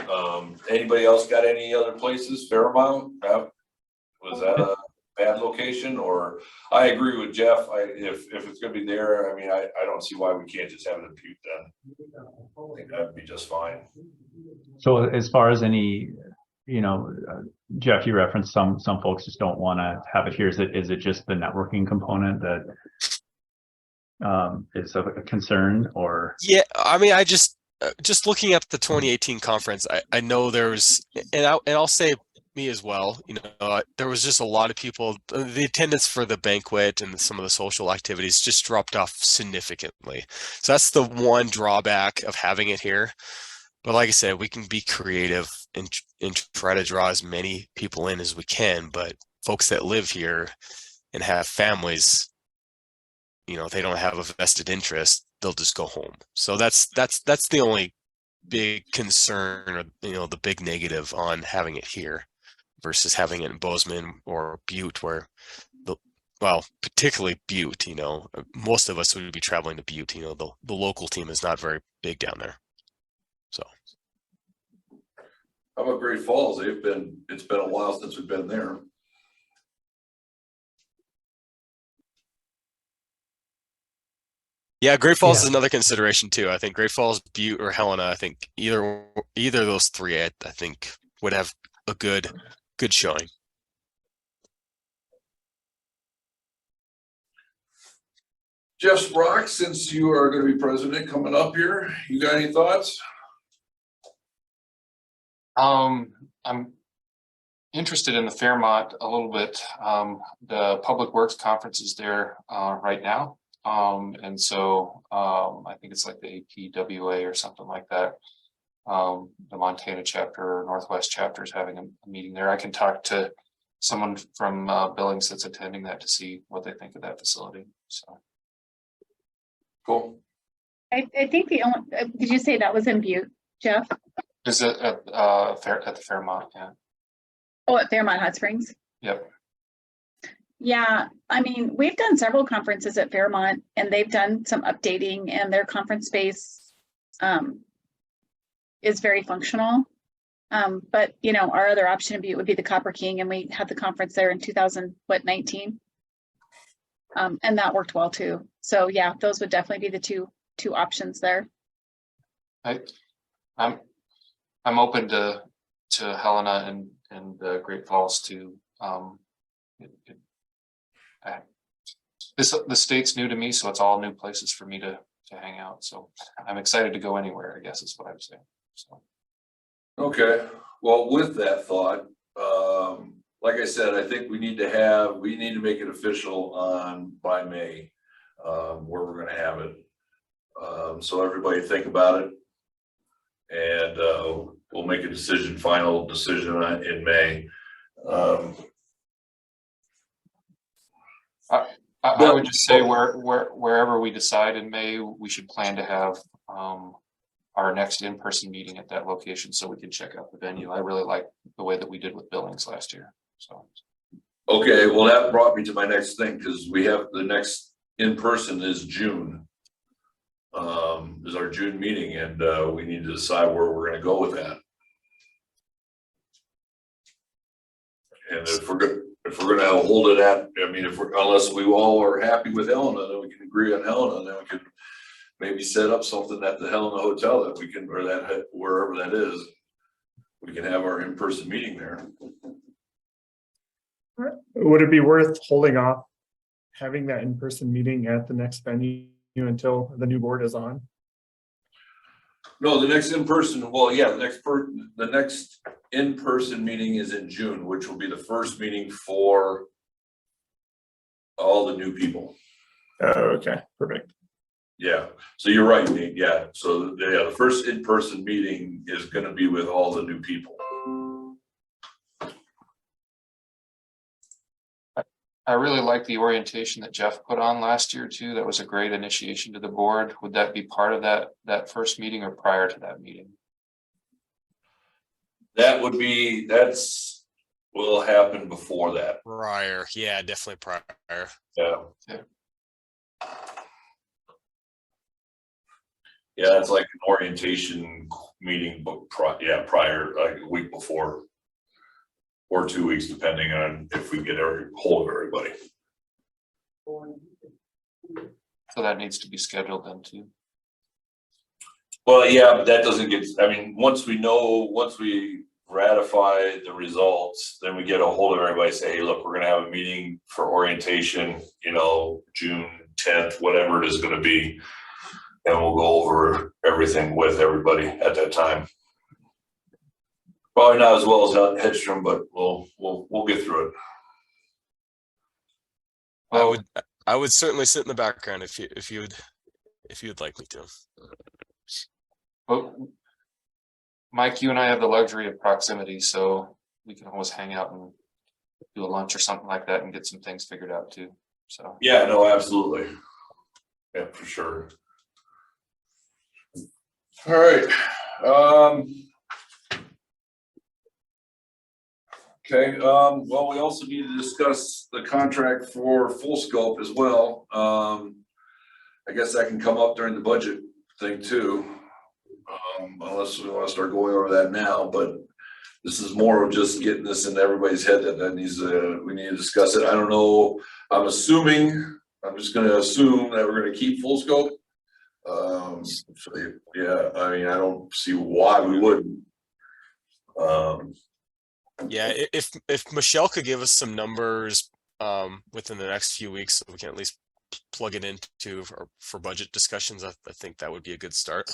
A: Anybody else got any other places? Fairmount? Was that a bad location? Or I agree with Jeff. If it's gonna be there, I mean, I don't see why we can't just have it in Butte then. I think that'd be just fine.
J: So as far as any, Jeff, you referenced some folks just don't want to have it here. Is it just the networking component that is of a concern, or?
B: Yeah, I mean, I just looking at the 2018 conference, I know there's, and I'll say me as well, there was just a lot of people, the attendance for the banquet and some of the social activities just dropped off significantly. So that's the one drawback of having it here. But like I said, we can be creative and try to draw as many people in as we can. But folks that live here and have families, they don't have a vested interest, they'll just go home. So that's the only big concern, or the big negative on having it here versus having it in Bozeman or Butte, where particularly Butte, most of us would be traveling to Butte. The local team is not very big down there. So.
A: How about Great Falls? It's been a while since we've been there.
B: Yeah, Great Falls is another consideration too. I think Great Falls, Butte, or Helena. I think either of those three, I think would have a good showing.
A: Jeff Brock, since you are going to be president coming up here, you got any thoughts?
D: I'm interested in the Fairmont a little bit. The Public Works Conference is there right now. And so I think it's like the APWA or something like that. The Montana chapter or Northwest chapter is having a meeting there. I can talk to someone from Billings that's attending that to see what they think of that facility. So
A: cool.
F: I think the only, did you say that was in Butte, Jeff?
D: Is it at the Fairmont? Yeah.
F: Oh, at Fairmont Hot Springs?
D: Yep.
F: Yeah, I mean, we've done several conferences at Fairmont and they've done some updating, and their conference space is very functional. But our other option in Butte would be the Copper King, and we had the conference there in 2019. And that worked well too. So yeah, those would definitely be the two options there.
D: I'm open to Helena and Great Falls too. The state's new to me, so it's all new places for me to hang out. So I'm excited to go anywhere, I guess is what I'm saying. So.
A: Okay, well, with that thought, like I said, I think we need to make it official by May, where we're gonna have it. So everybody think about it, and we'll make a final decision in May.
D: I would just say wherever we decide in May, we should plan to have our next in-person meeting at that location so we can check out the venue. I really like the way that we did with Billings last year. So.
A: Okay, well, that brought me to my next thing, because we have the next in-person is June. Is our June meeting, and we need to decide where we're gonna go with that. And if we're gonna hold it at, I mean, unless we all are happy with Helena, then we can agree on Helena, then we can maybe set up something at the Helena Hotel that we can, or that, wherever that is, we can have our in-person meeting there.
E: Would it be worth holding off having that in-person meeting at the next venue until the new board is on?
A: No, the next in-person, well, yeah, the next in-person meeting is in June, which will be the first meeting for all the new people.
E: Oh, okay, perfect.
A: Yeah, so you're right, Nate. Yeah, so yeah, the first in-person meeting is gonna be with all the new people.
D: I really like the orientation that Jeff put on last year too. That was a great initiation to the board. Would that be part of that first meeting or prior to that meeting?
A: That would be, will happen before that.
B: Prior, yeah, definitely prior.
A: Yeah.
D: Yeah.
A: Yeah, it's like an orientation meeting, but prior, like a week before. Or 2 weeks, depending on if we get hold of everybody.
D: So that needs to be scheduled then too.
A: Well, yeah, but that doesn't get, I mean, once we ratify the results, then we get a hold of everybody, say, hey, look, we're gonna have a meeting for orientation, you know, June 10th, whatever it is gonna be. And we'll go over everything with everybody at that time. Probably not as well as Hedstrom, but we'll get through it.
B: I would certainly sit in the background if you'd like me to.
D: Well, Mike, you and I have the luxury of proximity, so we can always hang out and do a lunch or something like that and get some things figured out too. So
A: Yeah, no, absolutely. Yeah, for sure. All right. Okay, well, we also need to discuss the contract for Full Scope as well. I guess that can come up during the budget thing too. Unless we want to start going over that now, but this is more of just getting this in everybody's head that we need to discuss it. I don't know. I'm just gonna assume that we're gonna keep Full Scope. So yeah, I mean, I don't see why we wouldn't.
B: Yeah, if Michelle could give us some numbers within the next few weeks, so we can at least plug it into for budget discussions, I think that would be a good start.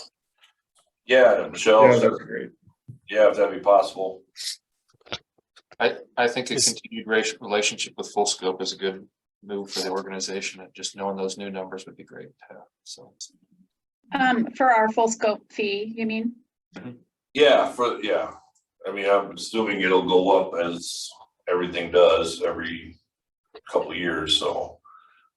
A: Yeah, Michelle.
E: Yeah, that'd be great.
A: Yeah, if that'd be possible.
D: I think a continued relationship with Full Scope is a good move for the organization. And just knowing those new numbers would be great. So
F: for our full scope fee, you mean?
A: Yeah, I mean, I'm assuming it'll go up as everything does every couple of years, so,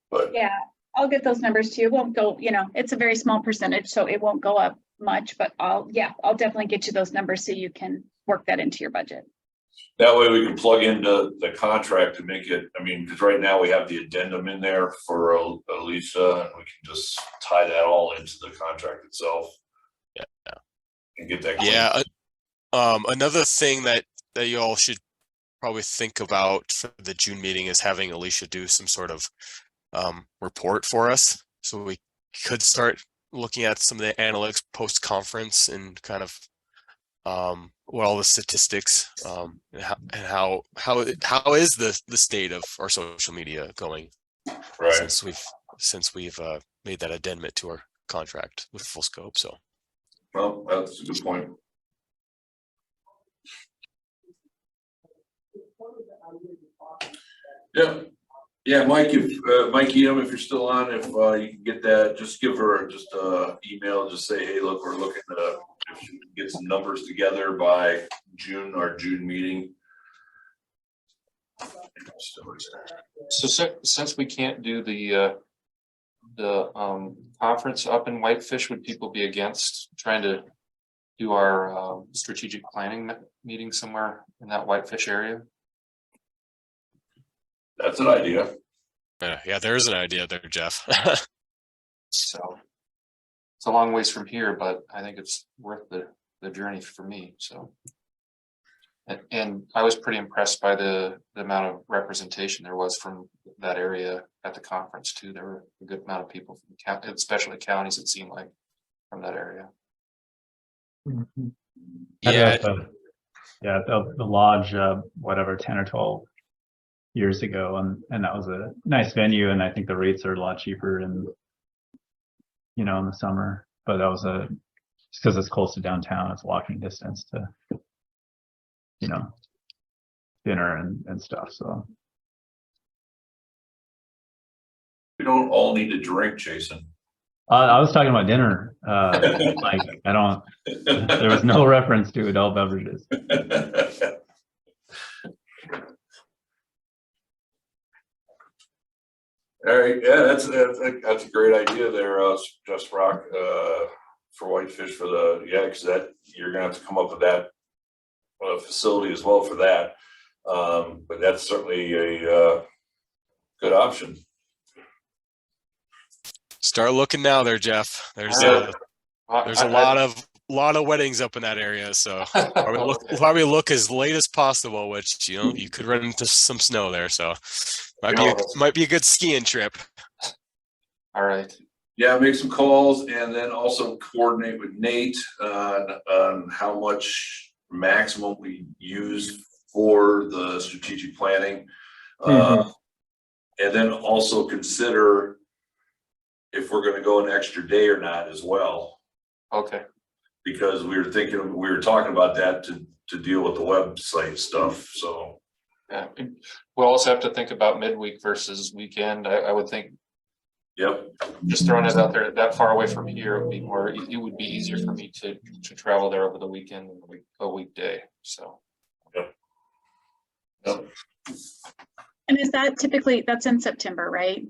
A: but.
F: Yeah, I'll get those numbers to you. It won't go, it's a very small percentage, so it won't go up much, but I'll definitely get you those numbers so you can work that into your budget.
A: That way we can plug into the contract to make it, I mean, because right now we have the addendum in there for Alicia, and we can just tie that all into the contract itself.
B: Yeah.
A: And get that. Clean.
B: Yeah. Another thing that you all should probably think about for the June meeting is having Alicia do some sort of report for us. So we could start looking at some of the analytics post-conference and kind of what all the statistics and how is the state of our social media going,
A: right,
B: since we've made that addendum to our contract with Full Scope. So
A: well, that's a good point. Yeah, Mike, if you're still on, if you can get that, just give her just email, just say, hey, look, we're looking to if you can get some numbers together by June, our June meeting.
D: So since we can't do the conference up in Whitefish, would people be against trying to do our strategic planning meeting somewhere in that Whitefish area?
A: That's an idea.
B: Yeah, there is an idea there, Jeff.
D: So it's a long ways from here, but I think it's worth the journey for me, so. And I was pretty impressed by the amount of representation there was from that area at the conference too. There were a good amount of people from especially counties, it seemed like, from that area.
B: Yeah,
J: The lodge, whatever, 10 or 12 years ago, and that was a nice venue, and I think the rates are a lot cheaper in in the summer, but that was just because it's close to downtown, it's walking distance to dinner and stuff. So
A: We don't all need to drink, Jason.
J: I was talking about dinner. Like there was no reference to adult beverages.
A: All right, yeah, that's a great idea there, Just Rock, for Whitefish for because that you're gonna have to come up with that facility as well for that. But that's certainly a good option.
B: start looking now there, Jeff. There's
A: Yeah.
B: a lot of weddings up in that area, so probably look as late as possible, which you could run into some snow there, so might be a good skiing trip.
D: All right.
A: Yeah, make some calls and then also coordinate with Nate on how much maximum we use for the strategic planning. And then also consider if we're gonna go an extra day or not as well.
D: Okay.
A: Because we were talking about that to deal with the website stuff, so.
D: Yeah, we'll also have to think about midweek versus weekend. I would think.
A: Yep.
D: Just throwing it out there, that far away from here, it would be easier for me to travel there over the weekend than a weekday, so.
A: Yep.
F: And is that typically, that's in September, right?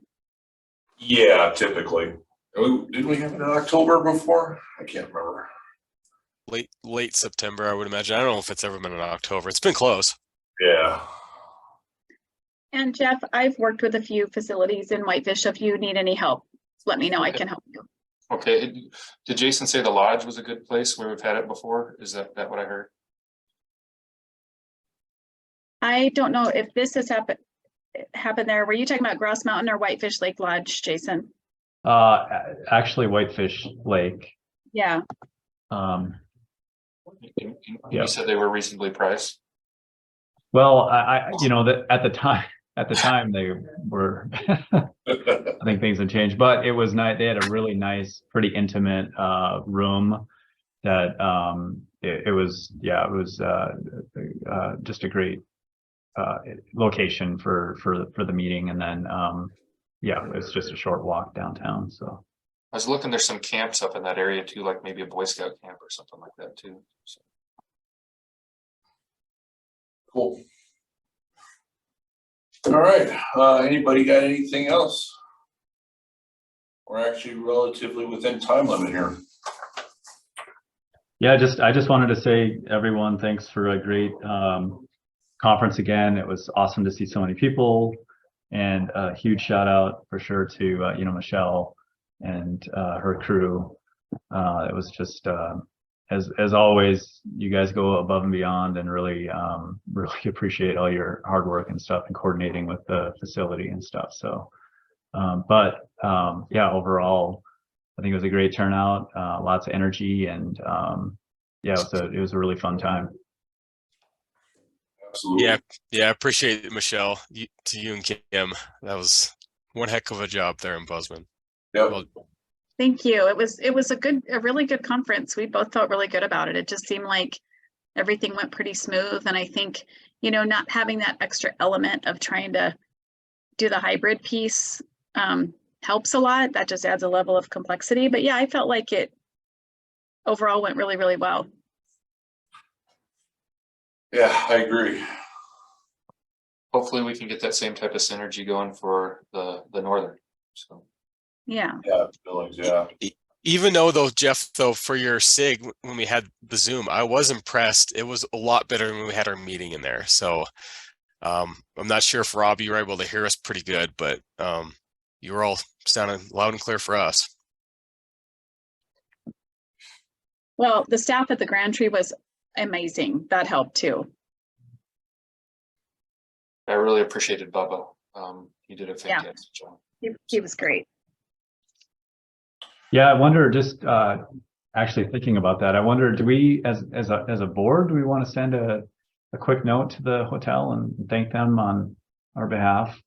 A: Yeah, typically. Didn't we have it in October before? I can't remember.
B: Late September, I would imagine. I don't know if it's ever been in October. It's been close.
A: Yeah.
F: And Jeff, I've worked with a few facilities in Whitefish. So if you need any help, let me know. I can help you.
D: Okay, did Jason say the lodge was a good place where we've had it before? Is that what I heard?
F: I don't know if this has happened there. Were you talking about Grouse Mountain or Whitefish Lake Lodge, Jason?
J: Actually, Whitefish Lake.
F: Yeah.
J: Yeah.
D: You said they were reasonably priced.
J: Well, I that at the time they were. I think things have changed, but it was nice. They had a really nice, pretty intimate room. That it was just a great location for the meeting, and then it was just a short walk downtown. So
D: I was looking, there's some camps up in that area too, like maybe a Boy Scout camp or something like that too. So.
A: Cool. All right. Anybody got anything else? We're actually relatively within time limit here.
J: yeah, I just wanted to say, everyone, thanks for a great conference again. It was awesome to see so many people, and a huge shout out for sure to Michelle and her crew. It was just as always, you guys go above and beyond, and really appreciate all your hard work and stuff, and coordinating with the facility and stuff. So overall, I think it was a great turnout, lots of energy, and it was a really fun time.
A: Absolutely.
B: Yeah, I appreciate it, Michelle. To you and Kim, that was one heck of a job there in Bozeman.
A: Yep.
B: Well,
F: Thank you. It was a really good conference. We both felt really good about it. It just seemed like everything went pretty smooth. And I think, not having that extra element of trying to do the hybrid piece helps a lot. That just adds a level of complexity. But yeah, I felt like it overall went really, really well.
A: Yeah, I agree.
D: hopefully we can get that same type of synergy going for the northern, so.
F: Yeah,
A: Yeah, Billings, yeah.
B: Even though Jeff, though, for your SIG, when we had the Zoom, I was impressed. It was a lot better when we had our meeting in there. So I'm not sure if Rob, you were able to hear us pretty good, but you were all sounding loud and clear for us.
F: well, the staff at the Grand Tree was amazing. That helped too.
D: I really appreciated Bubba. He did a fantastic job.
F: He was great.
J: Yeah, I wonder, just actually thinking about that, I wonder, do we, as a board, do we want to send a quick note to the hotel and thank them on our behalf?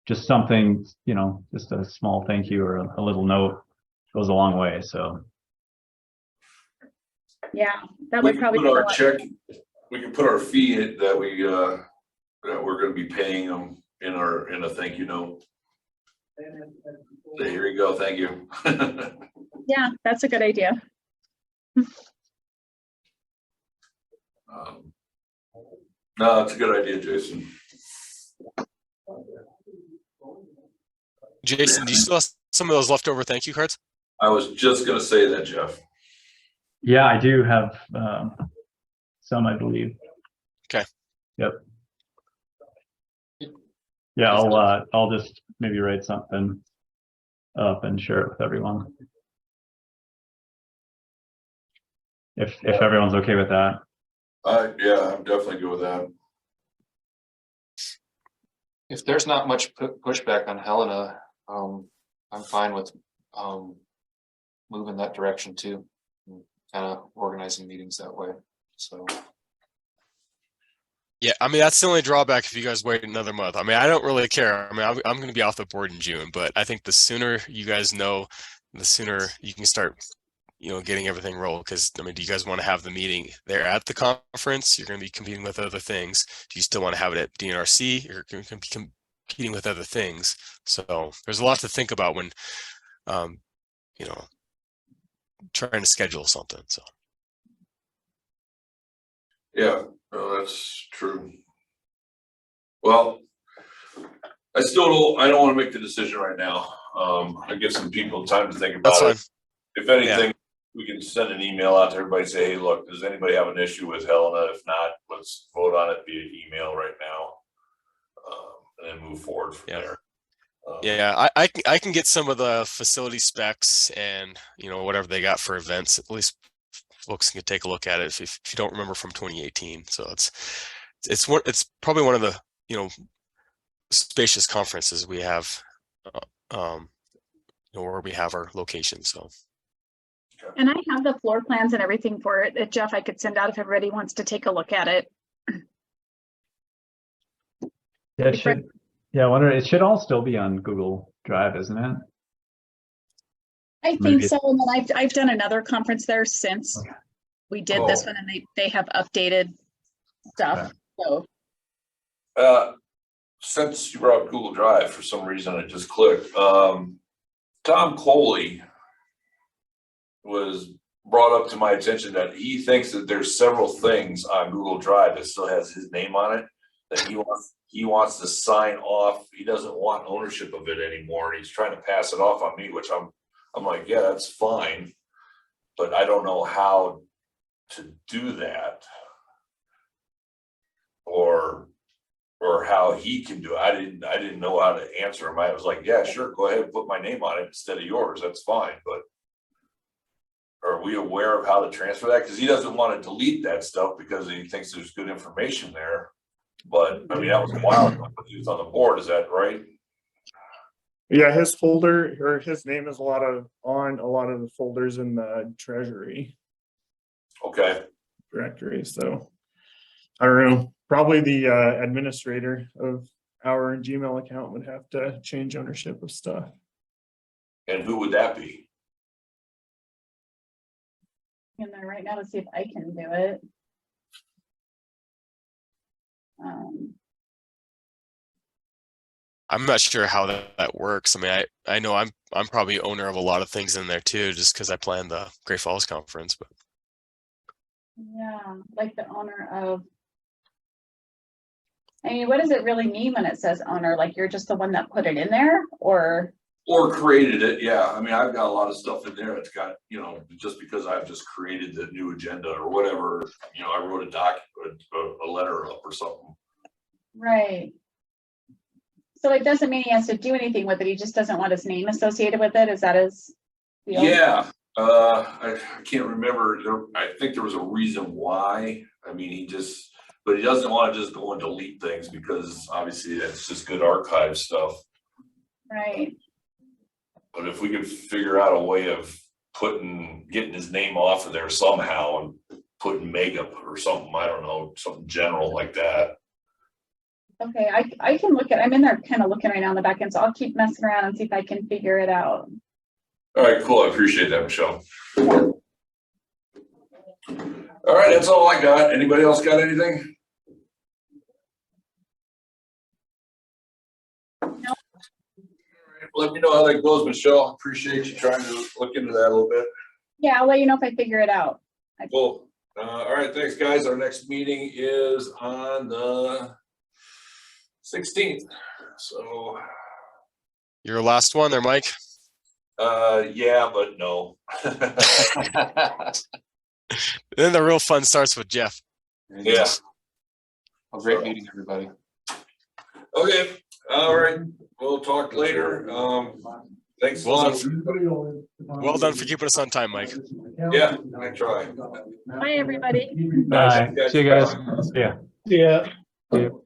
J: Just something, you know, just a small thank you or a little note goes a long way. So
F: Yeah, that
A: We
F: would
A: can
F: probably
A: put
F: be a
A: our
F: lot.
A: check, we can put our fee in that that we're gonna be paying them in a thank you note. Say, here you go, thank you.
F: Yeah, that's a good idea.
A: No, it's a good idea, Jason.
B: Jason, do you still have some of those leftover thank you cards?
A: I was just gonna say that, Jeff.
J: yeah, I do have some, I believe.
B: Okay.
J: Yep. Yeah, I'll just maybe write something up and share it with everyone. If everyone's okay with that.
A: Yeah, I'm definitely good with that.
D: If there's not much pushback on Helena, I'm fine with moving that direction too. Kind of organizing meetings that way, so.
B: Yeah, I mean, that's the only drawback if you guys wait another month. I mean, I don't really care. I mean, I'm going to be off the board in June, but I think the sooner you guys know, the sooner you can start, you know, getting everything rolled. Because, I mean, do you guys want to have the meeting there at the conference? You're going to be competing with other things. Do you still want to have it at DNRC? You're going to be competing with other things. So there's a lot to think about when, you know, trying to schedule something. So.
A: Yeah, no, that's true. Well, I don't want to make the decision right now. I give some people time to think about
B: That's
A: it.
B: fine.
A: If anything, we can send an email out to everybody, say, hey, look, does anybody have an issue with Helena? If not, let's vote on it via email right now. And then move forward from there.
B: Yeah, I can get some of the facility specs and, you know, whatever they got for events. At least folks can take a look at it if you don't remember from 2018. So it's probably one of the, you know, spacious conferences we have, you know, where we have our location. So.
F: And I have the floor plans and everything for it. Jeff, I could send out if everybody wants to take a look at it.
J: Yeah, it should. Yeah, I wonder. It should all still be on Google Drive, isn't it?
F: I think so. And then I've done another conference there since we did this one, and they have updated stuff.
J: Okay.
F: So
A: Since you brought up Google Drive, for some reason it just clicked. Tom Coley was brought up to my attention that he thinks that there's several things on Google Drive that still has his name on it that he wants to sign off. He doesn't want ownership of it anymore. He's trying to pass it off on me, which I'm like, yeah, that's fine, but I don't know how to do that or how he can do it. I didn't know how to answer him. I was like, yeah, sure, go ahead and put my name on it instead of yours. That's fine, but are we aware of how to transfer that? Because he doesn't want to delete that stuff because he thinks there's good information there. But I mean, that was a while ago when he was on the board. Is that right?
E: Yeah, his folder or his name is on a lot of the folders in the treasury
A: Okay.
E: directory. So I don't know. Probably the administrator of our Gmail account would have to change ownership of stuff.
A: And who would that be?
F: in there right now to see if I can do it.
B: I'm not sure how that works. I mean, I know I'm probably owner of a lot of things in there too, just because I planned the Great Falls conference. But
F: yeah, like the owner of I mean, what does it really mean when it says owner? Like you're just the one that put it in there or?
A: Or created it, yeah. I mean, I've got a lot of stuff in there that's got, you know, just because I've just created the new agenda or whatever, you know, I wrote a document, a letter up or something.
F: Right. So it doesn't mean he has to do anything with it. He just doesn't want his name associated with it. Is that his deal?
A: Yeah, I can't remember. I think there was a reason why. I mean, but he doesn't want to just go and delete things because obviously that's just good archive stuff.
F: Right.
A: But if we could figure out a way of getting his name off of there somehow and putting Magip or something, I don't know, something general like that.
F: Okay, I can look at, I'm in there kind of looking right now on the back end, so I'll keep messing around and see if I can figure it out.
A: All right, cool. I appreciate that, Michelle. All right, that's all I got. Anybody else got anything?
F: No.
A: Let me know how that goes, Michelle. Appreciate you trying to look into that a little bit.
F: Yeah, I'll let you know if I figure it out.
A: Cool. All right, thanks, guys. Our next meeting is on the 16th. So,
B: Your last one there, Mike.
A: yeah, but no.
B: Then the real fun starts with Jeff.
A: Yeah.
D: A great meeting, everybody.
A: Okay. All right. We'll talk later. Thanks a lot.
B: Well done for keeping us on time, Mike.
A: Yeah, I try.
F: Bye, everybody.
C: Bye. See you guys. Yeah.
I: Yeah.
C: See you.